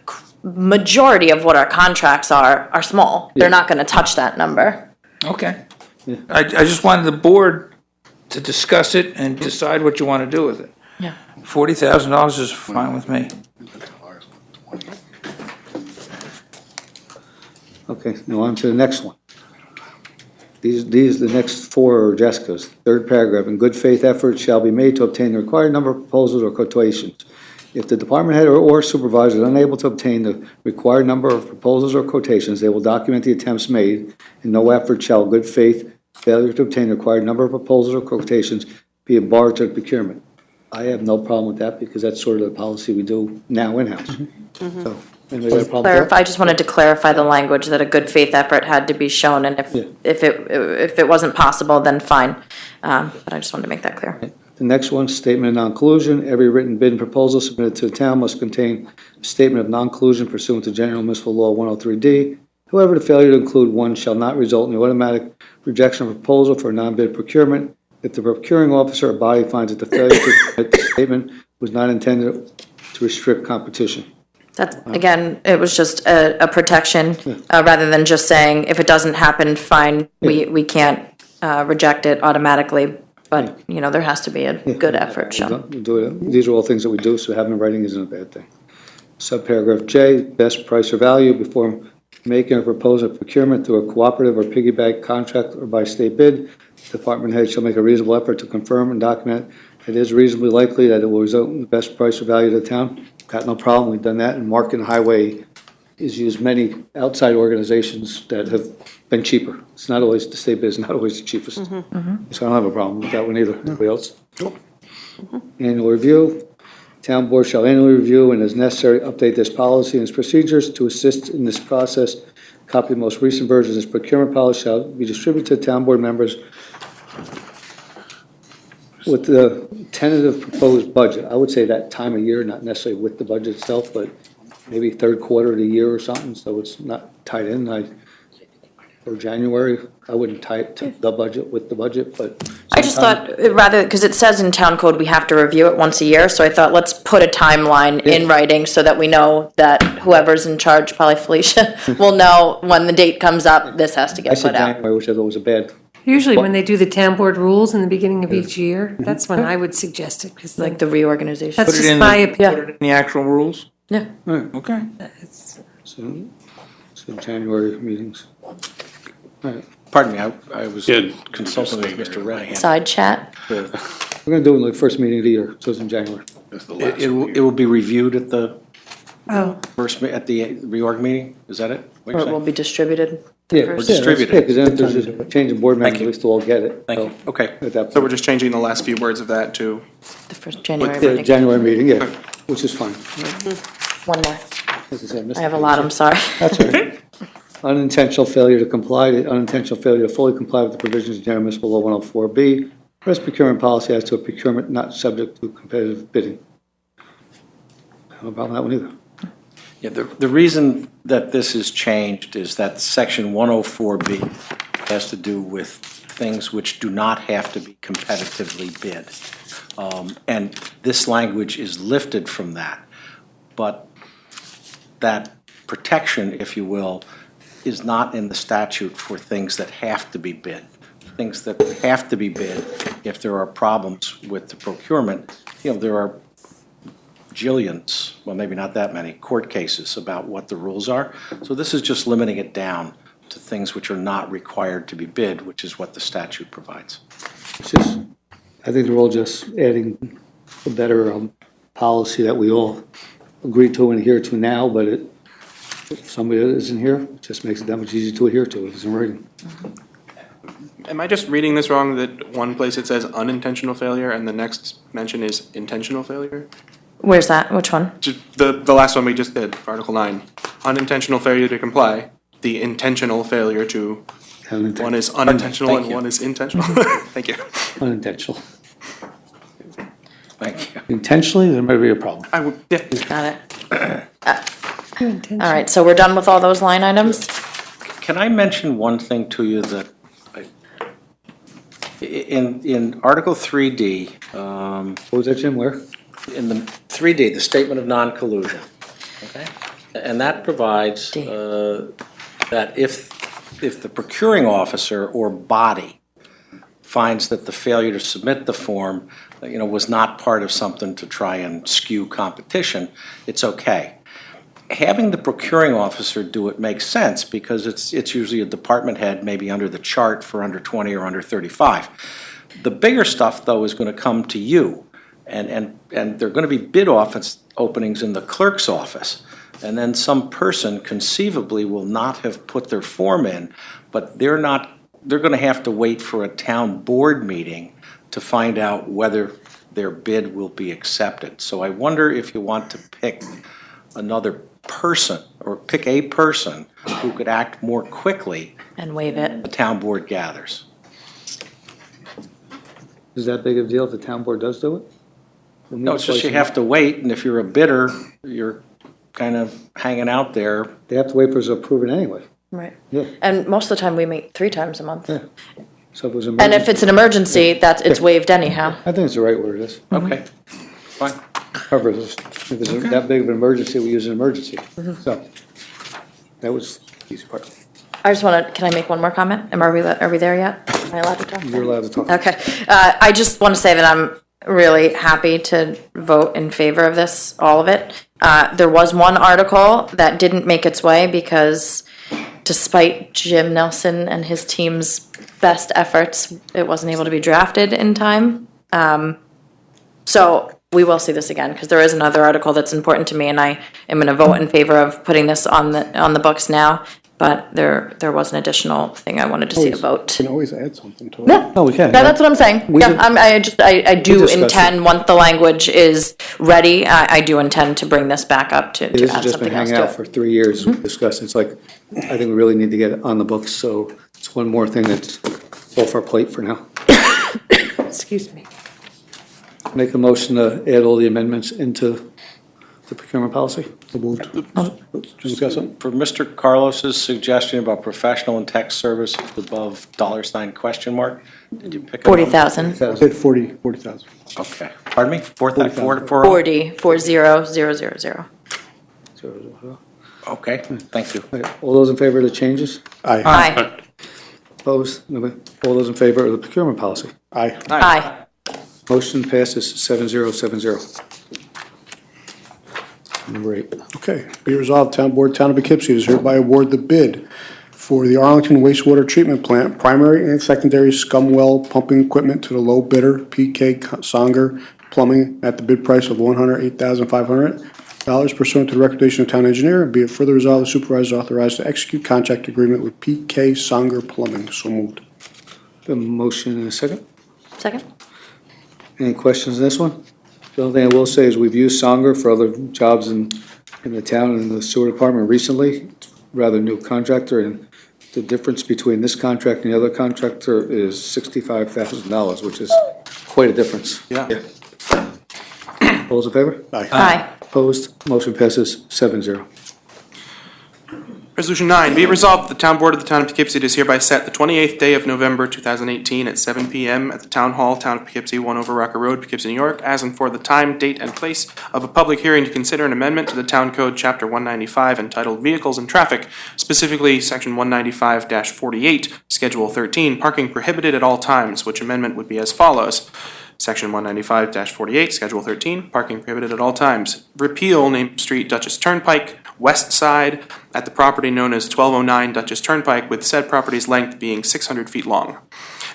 majority of what our contracts are small. They're not gonna touch that number. Okay. I just wanted the board to discuss it and decide what you want to do with it. Yeah. $40,000 is fine with me. Okay, now on to the next one. These, the next four are Jessica's. Third paragraph, in good faith efforts shall be made to obtain the required number of proposals or quotations. If the department head or supervisor is unable to obtain the required number of proposals or quotations, they will document the attempts made, and no effort shall good faith failure to obtain the required number of proposals or quotations be a bar to the procurement. I have no problem with that because that's sort of the policy we do now in-house. So, anybody got a problem with that? I just wanted to clarify the language that a good faith effort had to be shown, and if it wasn't possible, then fine. But I just wanted to make that clear. The next one, statement of non-collusion. Every written bid and proposal submitted to the town must contain a statement of non-collusion pursuant to General Municipal Law 103D. However, the failure to include one shall not result in the automatic rejection of a proposal for a non-bid procurement if the procuring officer or body finds that the failure to submit the statement was not intended to restrict competition. That's, again, it was just a protection, rather than just saying, if it doesn't happen, fine, we can't reject it automatically. But, you know, there has to be a good effort shown. We do it. These are all things that we do, so having in writing isn't a bad thing. Subparagraph J, best price or value before making a proposal of procurement through a cooperative or piggyback contract or by state bid. Department head shall make a reasonable effort to confirm and document it is reasonably likely that it will result in the best price or value to the town. Got no problem, we've done that, and Market and Highway has used many outside organizations that have been cheaper. It's not always, the state bid is not always the cheapest. So I don't have a problem with that one either. Anybody else? Annual review. Town board shall annually review and as necessary update this policy and its procedures to assist in this process. Copy of the most recent version of this procurement policy shall be distributed to town board members with the tentative proposed budget. I would say that time of year, not necessarily with the budget itself, but maybe third quarter of the year or something, so it's not tied in. Or January, I wouldn't tie it to the budget with the budget, but. I just thought, rather, because it says in town code we have to review it once a year, so I thought, let's put a timeline in writing so that we know that whoever's in charge, probably Felicia, will know when the date comes up, this has to I get said put out. January, which I thought was a bad. Usually when they do the town board rules in the beginning of each year, that's when I would suggest it, because Like the reorganization. that's Put it just in my the- opinion. Put it in the actual rules? Yeah. Okay. So January meetings. All right, Pardon me, I was Yeah. consulting with Mr. Renahan. Side chat. we're gonna do it in the first meeting of the year, so it's in January. It will be reviewed at the Oh, first, at the reorg meeting? Is that it? What Or you're it will saying? be distributed. Yeah, First. distribute it. Yeah, because then if there's a change in board members, Thank at you. least we'll all get it. Thank you. Okay. At that So we're point. just changing the last few words of that to, The first January Yeah, meeting. January meeting, yeah, which is fine. One more. As I said, I have a lot, I'm sorry. That's all right. Unintentional failure to comply, unintentional failure to fully comply with the provisions of General Municipal Law 104B, press procurement policy as to a procurement not subject to competitive bidding. No problem with that one either. Yeah, the reason that this is changed is that section 104B has to do with things which do not have to be competitively bid. And this language is lifted from that. But that protection, if you will, is not in the statute for things that have to be bid. Things that have to be bid, if there are problems with the procurement, you know, there are jillions, well, maybe not that many, court cases about what the rules are. So this is just limiting it down to things which are not required to be bid, which is what the statute provides. It's just, I think they're all just adding a better policy that we all agree to and adhere to now, but if somebody that isn't here, it just makes it that much easier to adhere to if it's in writing. am I just reading this wrong, that one place it says unintentional failure and the next mention is intentional failure? Where's that? Which one? Just the last one we just did, Article 9. Unintentional failure to comply, the intentional failure to, one is unintentional Thank and you. one is intentional. Thank you. Unintentional. Thank you. Intentionally, there might be a problem. I would, yeah. Got it. All right, so we're done with all those line items? Can I mention one thing to you that, in Article 3D, What was that, Jim, where? in the 3D, the statement of non-collusion, okay? And that provides D. That if the procuring officer or body finds that the failure to submit the form, you know, was not part of something to try and skew competition, it's okay. Having the procuring officer do it makes sense because it's usually a department head, maybe under the chart for under 20 or under 35. The bigger stuff, though, is going to come to you. And there are going to be bid office openings in the clerk's office. And then some person conceivably will not have put their form in, but they're going to have to wait for a town board meeting to find out whether their bid will be accepted. So I wonder if you want to pick another person or pick a person who could act more quickly. And waive it. The town board gathers. Is that big of a deal if the town board does do it? No, it's just you have to wait, and if you're a bidder, you're kind of hanging out there. They have to wait for us to approve it anyway. Right. Yeah. And most of the time, we meet 3 times a month. Yeah. So if it was And if it's an emergency, it's waived anyhow. I think it's the right word, it is. Okay, fine. However, if it's that big of an emergency, we use an emergency. So, that was the easy part. I just want to, can I make one more comment? Are we there yet? Am I allowed to talk? You're allowed to talk. Okay. I just want to say that I'm really happy to vote in favor of this, all of it. There was one article that didn't make its way because despite Jim Nelson and his team's best efforts, it wasn't able to be drafted in time. So we will see this again because there is another article that's important to me, and I am going to vote in favor of putting this on the books now. But there was an additional thing I wanted to see a vote. You can always add something to it. Yeah. Oh, we can. Yeah, that's what I'm saying. We Yeah, did- I do discussed intend, once the language is ready, I do intend to bring this back up to This has add just been something else hanging to out it. for 3 years, we discussed, it's like, I think we really need to get it on the books, so it's one more thing that's off our plate for now. Excuse me. Make a motion to add all the amendments into the procurement policy. So moved. Discuss it. For Mr. Carlos's suggestion about professional and tech services above $ question mark, did you pick up? 40,000. I said 40,000. Okay, pardon me, 4,000? 40,000. Okay, thank you. All those in favor of the changes? Aye. Aye. Opposed? Nobody? All those in favor of the procurement policy? Aye. Aye. Motion passes 7-0, 7-0. Number 8. Okay, be resolved, Town Board, Town of Poughkeepsie does hereby award the bid for the Arlington wastewater treatment plant, primary and secondary scum well pumping equipment to the low bidder, PK Songer Plumbing, at the bid price of $108,500 pursuant to the recommendation of town engineer, and be it further resolved, the supervisor is authorized to execute contract agreement with PK Songer Plumbing. So moved. A motion and a second. Second? Any questions on this one? The only thing I will say is we've used Songer for other jobs in the town and in the sewer department recently. It's a rather new contractor, and the difference between this contract and the other contractor is $65,000, which is quite a difference. Yeah. All those in favor? Aye. Opposed? Motion passes 7-0. Resolution 9, be it resolved that the Town Board of the Town of Poughkeepsie does hereby set the 28th day of November 2018 at 7 p.m. at the Town Hall, Town of Poughkeepsie, 1 Over Rocker Road, Poughkeepsie, New York, as and for the time, date, and place of a public hearing to consider an amendment to the Town Code, Chapter 195, entitled Vehicles and Traffic, specifically Section 195-48, Schedule 13, Parking Prohibited at All Times, which amendment would be as follows. Section 195-48, Schedule 13, Parking Prohibited at All Times. Repeal Name Street, Dutchess Turnpike, West Side, at the property known as 1209 Dutchess Turnpike, with said property's length being 600 feet long.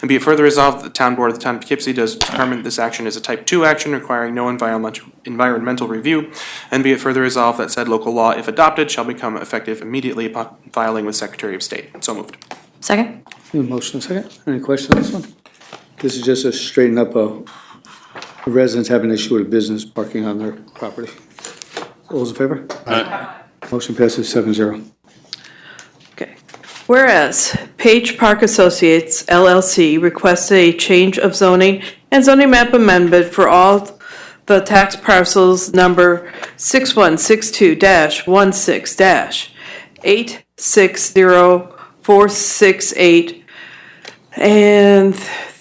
And be it further resolved that the Town Board of the Town of Poughkeepsie does determine this action is a Type 2 action requiring no environmental review, and be it further resolved that said local law, if adopted, shall become effective immediately upon filing with Secretary of State. So moved. Second? Motion and second. Any questions on this one? This is just to straighten up a residents have an issue with a business parking on their property. All those in favor? Aye. Motion passes 7-0. Okay. Whereas Page Park Associates LLC requested a change of zoning and zoning map amendment for all the tax parcels number 6162-16-860468 and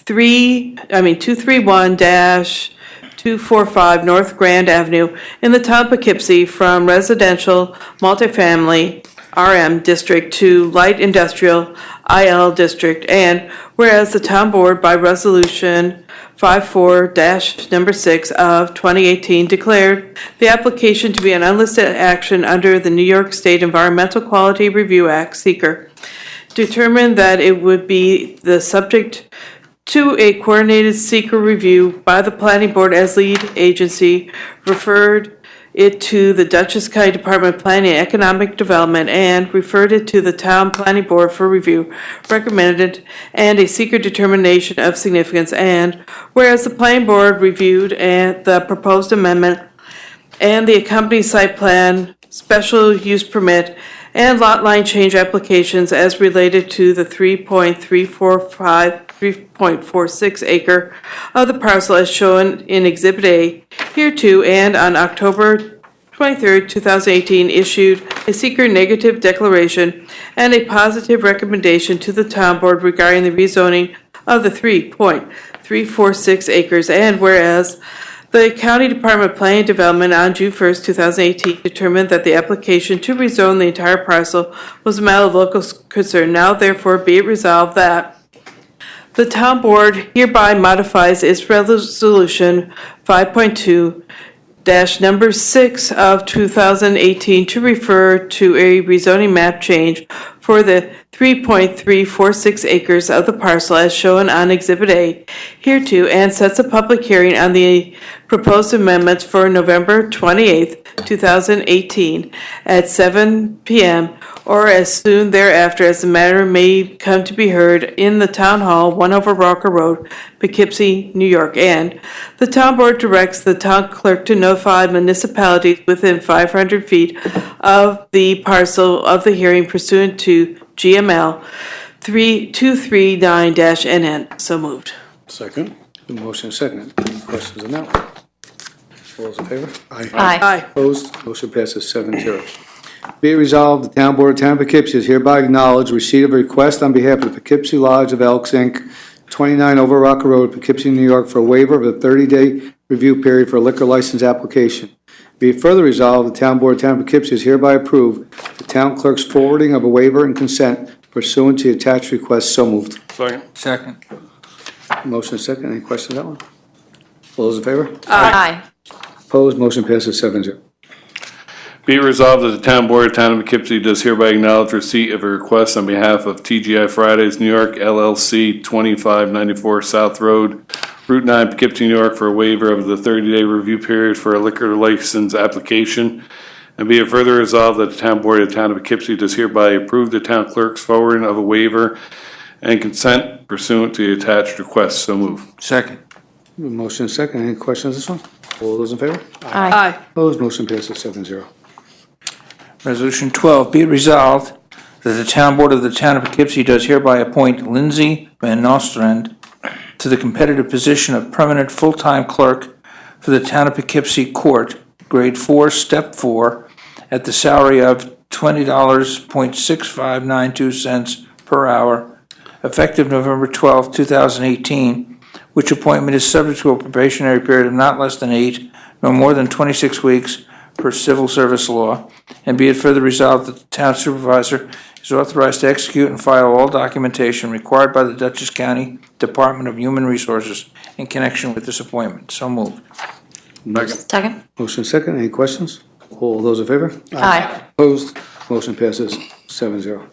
231-245 North Grand Avenue in the town of Poughkeepsie from residential multifamily RM district to light industrial IL district, and whereas the town board by resolution 54-6 of 2018 declared the application to be an unlisted action under the New York State Environmental Quality Review Act, seeker, determined that it would be the subject to a coordinated seeker review by the planning board as lead agency, referred it to the Dutchess County Department of Planning and Economic Development, and referred it to the town planning board for review, recommended, and a seeker determination of significance. And whereas the planning board reviewed the proposed amendment and the accompanying site plan, special use permit, and lot line change applications as related to the 3.46 acre of the parcel as shown in Exhibit A hereto, and on October 23rd, 2018, issued a seeker negative declaration and a positive recommendation to the town board regarding the rezoning of the 3.346 acres, and whereas the County Department of Planning and Development on June 1st, 2018 determined that the application to rezone the entire parcel was a matter of local concern. Now therefore be it resolved that the town board hereby modifies its resolution 5.2 number 6 of 2018 to refer to a rezoning map change for the 3.346 acres of the parcel as shown on Exhibit A hereto, and sets a public hearing on the proposed amendments for November 28th, 2018 at 7 p.m. or as soon thereafter as the matter may come to be heard in the Town Hall, 1 over Rocker Road, Poughkeepsie, New York. And the town board directs the town clerk to notify municipalities within 500 feet of the parcel of the hearing pursuant to GML 3239-NN. So moved. Second. Motion and second. Any questions on that one? All those in favor? Aye. Aye. Opposed? Motion passes 7-0. Be it resolved, the Town Board of Town of Poughkeepsie has hereby acknowledged receipt of a request on behalf of the Poughkeepsie Lodge of Elks, Inc., 29 Over Rocker Road, Poughkeepsie, New York, for a waiver of the 30-day review period for a liquor license application. Be it further resolved, the Town Board of Town of Poughkeepsie has hereby approved the town clerk's forwarding of a waiver and consent pursuant to the attached request. So moved. Second. Second. Motion is second. Any questions on that one? All those in favor? Aye. Opposed? Motion passes 7-0. Be it resolved that the Town Board of Town of Poughkeepsie does hereby acknowledge receipt of a request on behalf of TGI Fridays New York LLC, 2594 South Road, Route 9, Poughkeepsie, New York, for a waiver of the 30-day review period for a liquor license application. And be it further resolved that the Town Board of the Town of Poughkeepsie does hereby approve the town clerk's forwarding of a waiver and consent pursuant to the attached request. So move. Second. Motion is second. Any questions on this one? All those in favor? Aye. Opposed? Motion passes 7-0. Resolution 12, be it resolved that the Town Board of the Town of Poughkeepsie does hereby appoint Lindsay Van Nostrand to the competitive position of permanent full-time clerk for the Town of Poughkeepsie Court, Grade 4, Step 4, at the salary of $20.6592 per hour, effective November 12, 2018, which appointment is subject to a probationary period of not less than 8 nor more than 26 weeks per civil service law, and be it further resolved that the town supervisor is authorized to execute and file all documentation required by the Dutchess County Department of Human Resources in connection with this appointment. So moved. Second. Motion second. Any questions? All those in favor? Aye. Opposed? Motion passes 7-0.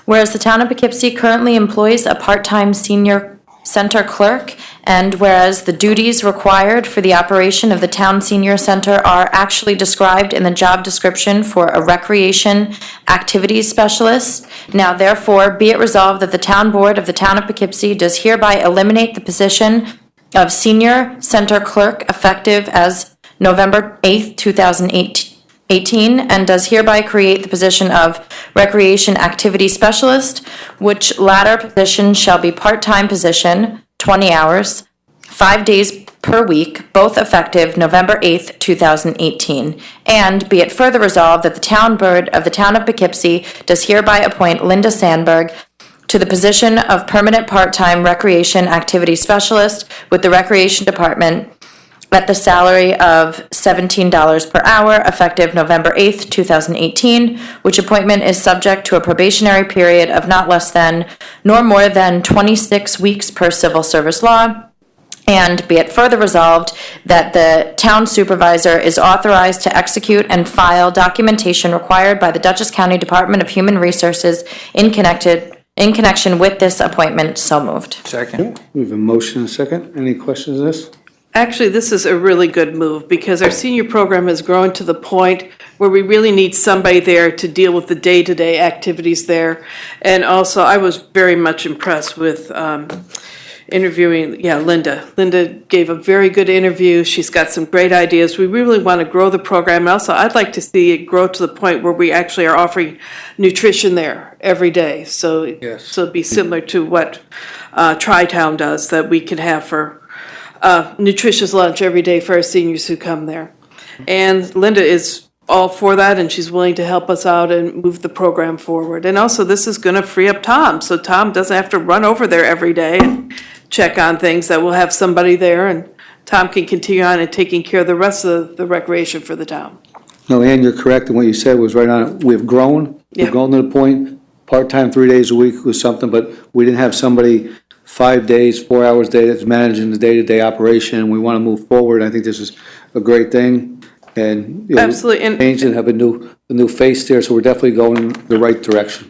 Whereas the town of Poughkeepsie currently employs a part-time senior center clerk, and whereas the duties required for the operation of the town senior center are actually described in the job description for a recreation activities specialist, now therefore be it resolved that the town board of the town of Poughkeepsie does hereby eliminate the position of senior center clerk effective as November 8th, 2018, and does hereby create the position of recreation activity specialist, which latter position shall be part-time position, 20 hours, 5 days per week, both effective November 8th, 2018. And be it further resolved that the town board of the town of Poughkeepsie does hereby appoint Linda Sandberg to the position of permanent part-time recreation activity specialist with the Recreation Department at the salary of $17 per hour, effective November 8th, 2018, which appointment is subject to a probationary period of not less than nor more than 26 weeks per civil service law. And be it further resolved that the town supervisor is authorized to execute and file documentation required by the Dutchess County Department of Human Resources in connection with this appointment. So moved. Second. We have a motion and a second. Any questions on this? Actually, this is a really good move because our senior program has grown to the point where we really need somebody there to deal with the day-to-day activities there. And also, I was very much impressed with interviewing, Linda. Linda gave a very good interview. She's got some great ideas. We really want to grow the program. And also, I'd like to see it grow to the point where we actually are offering nutrition there every day. So, Yes. so it'd be similar to what Tri-Town does, that we can have for nutritious lunch every day for our seniors who come there. And Linda is all for that, and she's willing to help us out and move the program forward. And also, this is going to free up Tom, so Tom doesn't have to run over there every day and check on things, that we'll have somebody there, and Tom can continue on and taking care of the rest of the recreation for the town. No, Ann, you're correct, and what you said was right on it. We've grown, Yeah. we've grown to the point, part-time, 3 days a week was something, but we didn't have somebody 5 days, 4 hours a day that's managing the day-to-day operation, and we want to move forward. I think this is a great thing, and, you know, Absolutely, and- change and have a new face there, so we're definitely going in the right direction.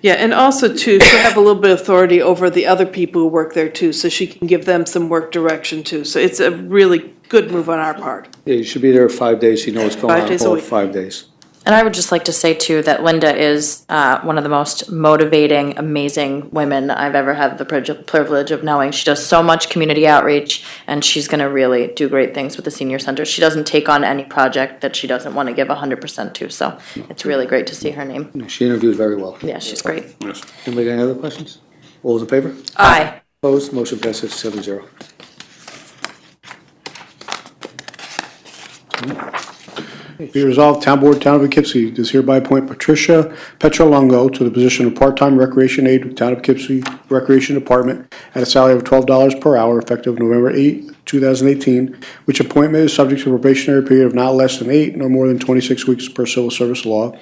Yeah, and also too, she'll have a little bit of authority over the other people who work there too, so she can give them some work direction too. So it's a really good move on our part. Yeah, you should be there 5 days, so you know what's going 5 on days a all week. 5 days. And I would just like to say too that Linda is one of the most motivating, amazing women I've ever had the privilege of knowing. She does so much community outreach, and she's going to really do great things with the senior center. She doesn't take on any project that she doesn't want to give 100% to, so it's really great to see her name. She interviews very well. Yeah, she's great. Anybody got any other questions? All those in favor? Aye. Opposed? Motion passes 7-0. Be resolved, Town Board, Town of Poughkeepsie does hereby appoint Patricia Petrolongo to the position of part-time recreation aide with Town of Poughkeepsie Recreation Department at a salary of $12 per hour effective November 8, 2018, which appointment is subject to a probationary period of not less than 8 nor more than 26 weeks per civil service law.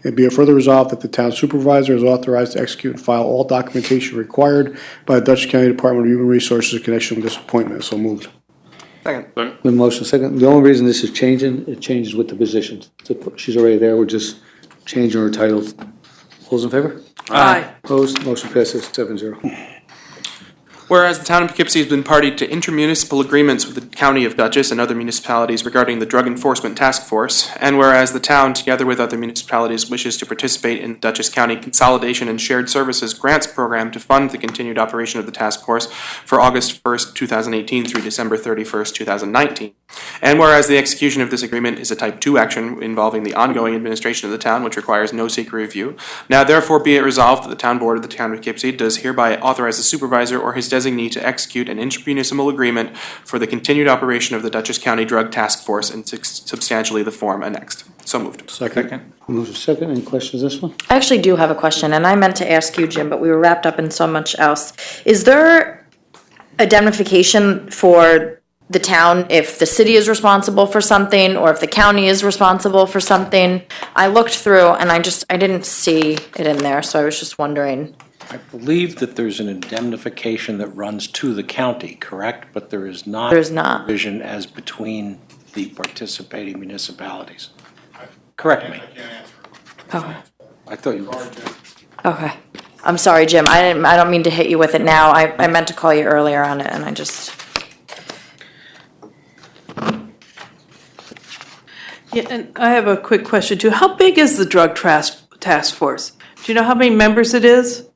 And be it further resolved that the town supervisor is authorized to execute and file all documentation required by the Dutchess County Department of Human Resources in connection with this appointment. So moved. Second. The motion second. The only reason this is changing, it changes with the positions. She's already there, we're just changing her titles. All those in favor? Aye. Opposed? Motion passes 7-0. Whereas the town of Poughkeepsie has been party to intermunicipal agreements with the county of Dutchess and other municipalities regarding the Drug Enforcement Task Force, and whereas the town, together with other municipalities, wishes to participate in the Dutchess County Consolidation and Shared Services Grants Program to fund the continued operation of the task force for August 1st, 2018 through December 31st, 2019. And whereas the execution of this agreement is a Type 2 action involving the ongoing administration of the town, which requires no secret review, now therefore be it resolved that the town board of the town of Poughkeepsie does hereby authorize the supervisor or his designee to execute an intermunicipal agreement for the continued operation of the Dutchess County Drug Task Force in substantially the form annexed. So moved. Second. Motion second. Any questions this one? I actually do have a question, and I meant to ask you, Jim, but we were wrapped up in so much else. Is there indemnification for the town if the city is responsible for something, or if the county is responsible for something? I looked through and I didn't see it in there, so I was just wondering. I believe that there's an indemnification that runs to the county, correct? But there is not. There's not. Provision as between the participating municipalities. Correct me. Okay. I thought you. Okay. I'm sorry, Jim. I don't mean to hit you with it now. I meant to call you earlier on it, and I just. Yeah, and I have a quick question too. How big is the drug task force? Do you know how many members it is?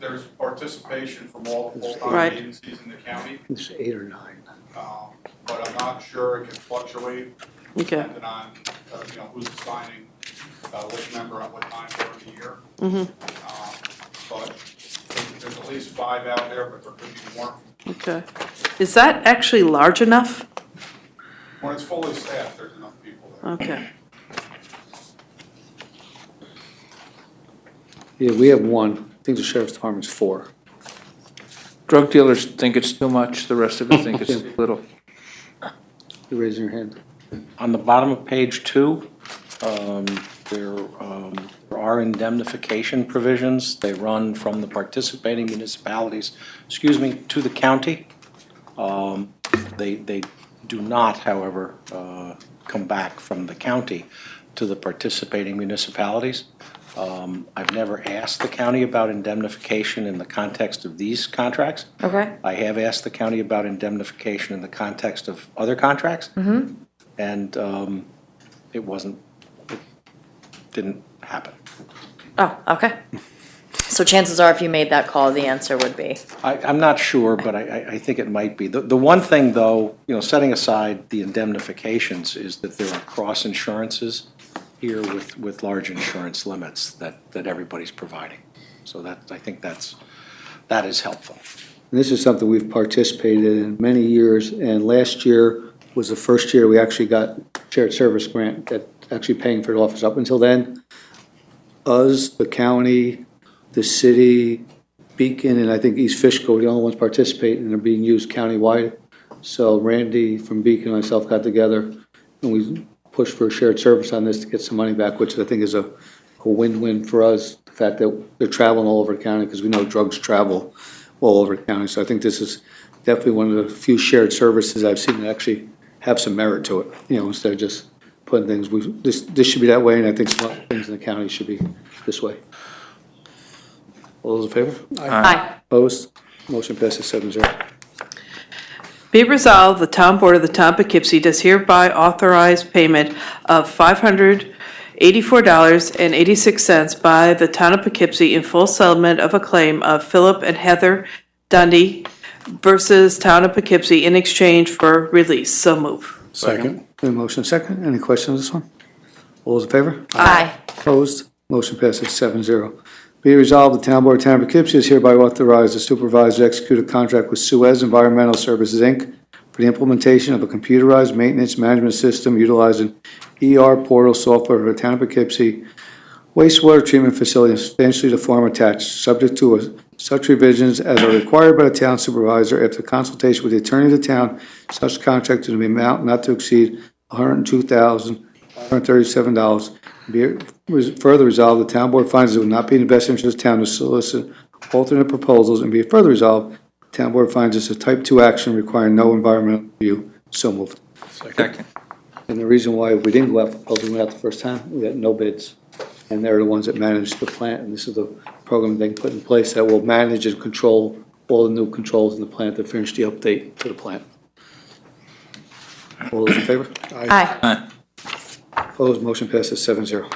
There's participation from all the full-time Right. agencies in the county, It's 8 or 9. but I'm not sure. It can fluctuate Okay. depending on, who's assigning which member at what time during the year. But there's at least 5 out there, but there could be more. Okay. Is that actually large enough? When it's fully staffed, there's enough people there. Okay. Yeah, we have 1. I think the sheriff's department's 4. Drug dealers think it's too much, the rest of us think it's little. You're raising your hand. On the bottom of page 2, there are indemnification provisions. They run from the participating municipalities, to the county. They do not, however, come back from the county to the participating municipalities. I've never asked the county about indemnification in the context of these contracts. Okay. I have asked the county about indemnification in the context of other contracts. And it didn't happen. Oh, okay. So chances are, if you made that call, the answer would be. I'm not sure, but I think it might be. The one thing, though, setting aside the indemnifications, is that there are cross insurances here with large insurance limits that everybody's providing. So I think that is helpful. And this is something we've participated in many years, and last year was the first year we actually got shared service grant that actually paying for the office. Up until then, us, the county, the city, Beacon, and I think East Fishkill were the only ones participating, and they're being used countywide. So Randy from Beacon and myself got together, and we pushed for a shared service on this to get some money back, which I think is a win-win for us, the fact that they're traveling all over the county, because we know drugs travel all over the county. So I think this is definitely one of the few shared services I've seen that actually have some merit to it, instead of just putting things, this should be that way, and I think some other things in the county should be this way. All those in favor? Aye. Opposed? Motion passes 7-0. Be resolved, the Town Board of the Town of Poughkeepsie does hereby authorize payment of $584.86 by the Town of Poughkeepsie in full settlement of a claim of Philip and Heather Dundee versus Town of Poughkeepsie in exchange for release. So move. Second. Motion second. Any questions on this one? All those in favor? Aye. Opposed? Motion passes 7-0. Be resolved, the Town Board of Town of Poughkeepsie is hereby authorized the supervisor to execute a contract with Suez Environmental Services, Inc. for the implementation of a computerized maintenance management system utilizing ER portal software for the Town of Poughkeepsie wastewater treatment facility, substantially the form attached, subject to such revisions as are required by the town supervisor after consultation with the attorney of the town. Such contract to the amount not to exceed $102,537. Be further resolved, the town board finds it would not be in the best interest of the town to solicit alternate proposals, and be it further resolved, the town board finds this a type 2 action requiring no environmental review. So moved. Second. And the reason why we didn't go out for proposal, we went out the first time, we got no bids. And they're the ones that manage the plant, and this is the program they can put in place that will manage and control all the new controls in the plant to finish the update to the plant. All those in favor? Aye. Opposed? Motion passes 7-0.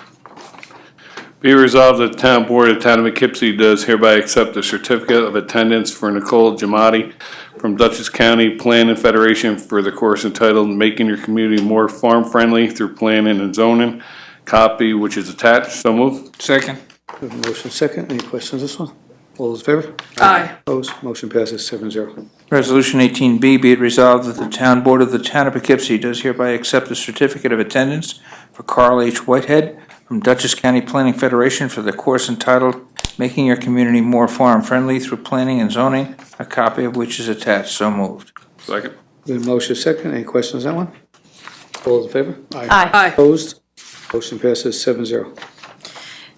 Be resolved that the Town Board of the Town of Poughkeepsie does hereby accept the certificate of attendance for Nicole Giamatti from Dutchess County Planning Federation for the course entitled Making Your Community More Farm-Friendly Through Planning and Zoning, copy which is attached. So moved. Second. Motion second. Any questions on this one? All those in favor? Aye. Opposed? Motion passes 7-0. Resolution 18B, be it resolved that the Town Board of the Town of Poughkeepsie does hereby accept the certificate of attendance for Carl H. Whitehead from Dutchess County Planning Federation for the course entitled Making Your Community More Farm-Friendly Through Planning and Zoning, a copy of which is attached. So moved. Second. Motion second. Any questions on that one? All those in favor? Aye. Opposed? Motion passes 7-0.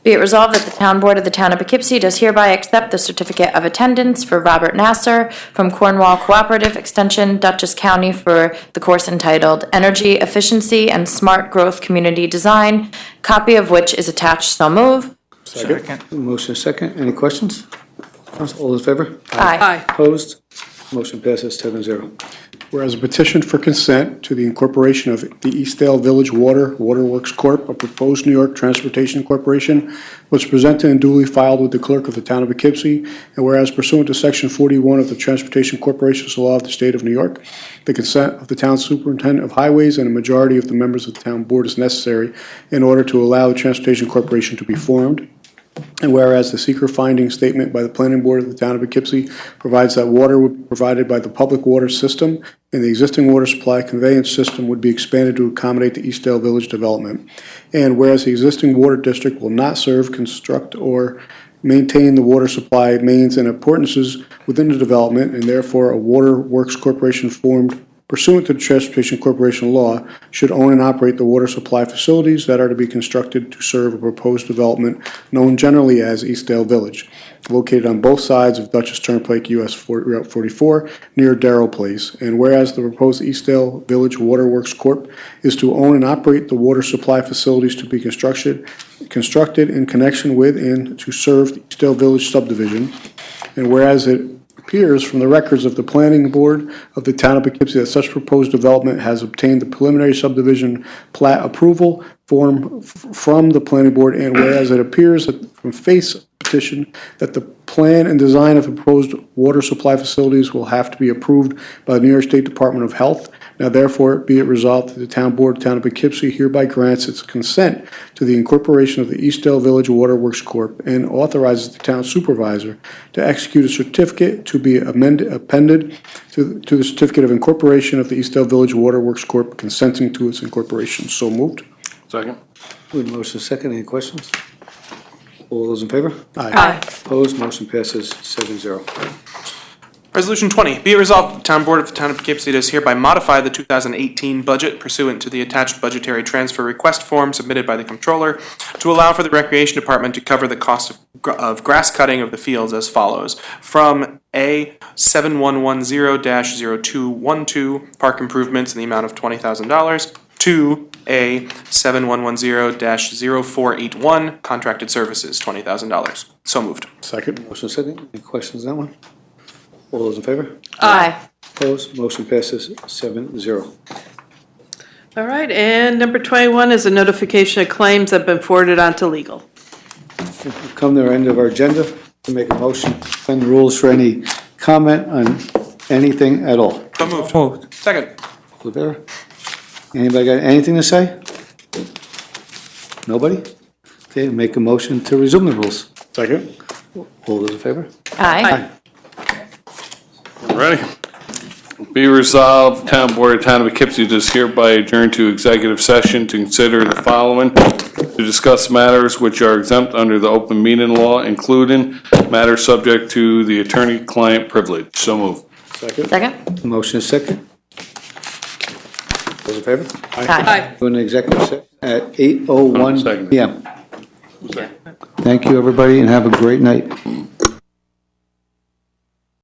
Be it resolved that the Town Board of the Town of Poughkeepsie does hereby accept the certificate of attendance for Robert Nasser from Cornwall Cooperative Extension, Dutchess County for the course entitled Energy Efficiency and Smart Growth Community Design, copy of which is attached. So move. Second. Motion second. Any questions? All those in favor? Aye. Opposed? Motion passes 7-0. Whereas a petition for consent to the incorporation of the Eastdale Village Waterworks Corp., a proposed New York Transportation Corporation, was presented and duly filed with the clerk of the town of Poughkeepsie, and whereas pursuant to Section 41 of the Transportation Corporation's Law of the State of New York, the consent of the town superintendent of highways and a majority of the members of the town board is necessary in order to allow the Transportation Corporation to be formed. And whereas the seeker finding statement by the planning board of the town of Poughkeepsie provides that water would be provided by the public water system and the existing water supply conveyance system would be expanded to accommodate the Eastdale Village development. And whereas the existing water district will not serve, construct, or maintain the water supply mains and appurtenances within the development, and therefore a waterworks corporation formed pursuant to the Transportation Corporation law, should own and operate the water supply facilities that are to be constructed to serve a proposed development known generally as Eastdale Village, located on both sides of Dutchess Turnpike US Route 44 near Darrow Place. And whereas the proposed Eastdale Village Waterworks Corp. is to own and operate the water supply facilities to be constructed in connection with and to serve the Eastdale Village subdivision. And whereas it appears from the records of the planning board of the town of Poughkeepsie that such proposed development has obtained the preliminary subdivision plat approval form from the planning board, and whereas it appears that from face petition that the plan and design of proposed water supply facilities will have to be approved by the New York State Department of Health. Now therefore be it resolved that the Town Board of the Town of Poughkeepsie hereby grants its consent to the incorporation of the Eastdale Village Waterworks Corp. And authorizes the town supervisor to execute a certificate to be appended to the certificate of incorporation of the Eastdale Village Waterworks Corp. Consenting to its incorporation. So moved. Second. With motion second, any questions? All those in favor? Aye. Opposed, motion passes 7-0. Resolution 20, be it resolved, the Town Board of the Town of Poughkeepsie does hereby modify the 2018 budget pursuant to the attached budgetary transfer request form submitted by the Comptroller to allow for the Recreation Department to cover the cost of grass cutting of the fields as follows. From A 7110-0212, park improvements in the amount of $20,000, to A 7110-0481, contracted services, $20,000. So moved. Second. Motion second, any questions on that one? All those in favor? Aye. Opposed, motion passes 7-0. All right, and number 21 is a notification of claims that have been forwarded on to legal. We've come to our end of our agenda to make a motion, to suspend the rules for any comment on anything at all. So moved. Moved. Second. All in favor? Anybody got anything to say? Nobody? Okay, make a motion to resume the rules. Second. All those in favor? Aye. Ready? Be resolved, Town Board of Town of Poughkeepsie does hereby adjourn to executive session to consider the following: to discuss matters which are exempt under the open meeting law, including matters subject to the attorney-client privilege. So moved. Second. Second? Motion is second. Those in favor? Aye. Go into executive session at 8:01 Second. PM. Thank you, everybody, and have a great night.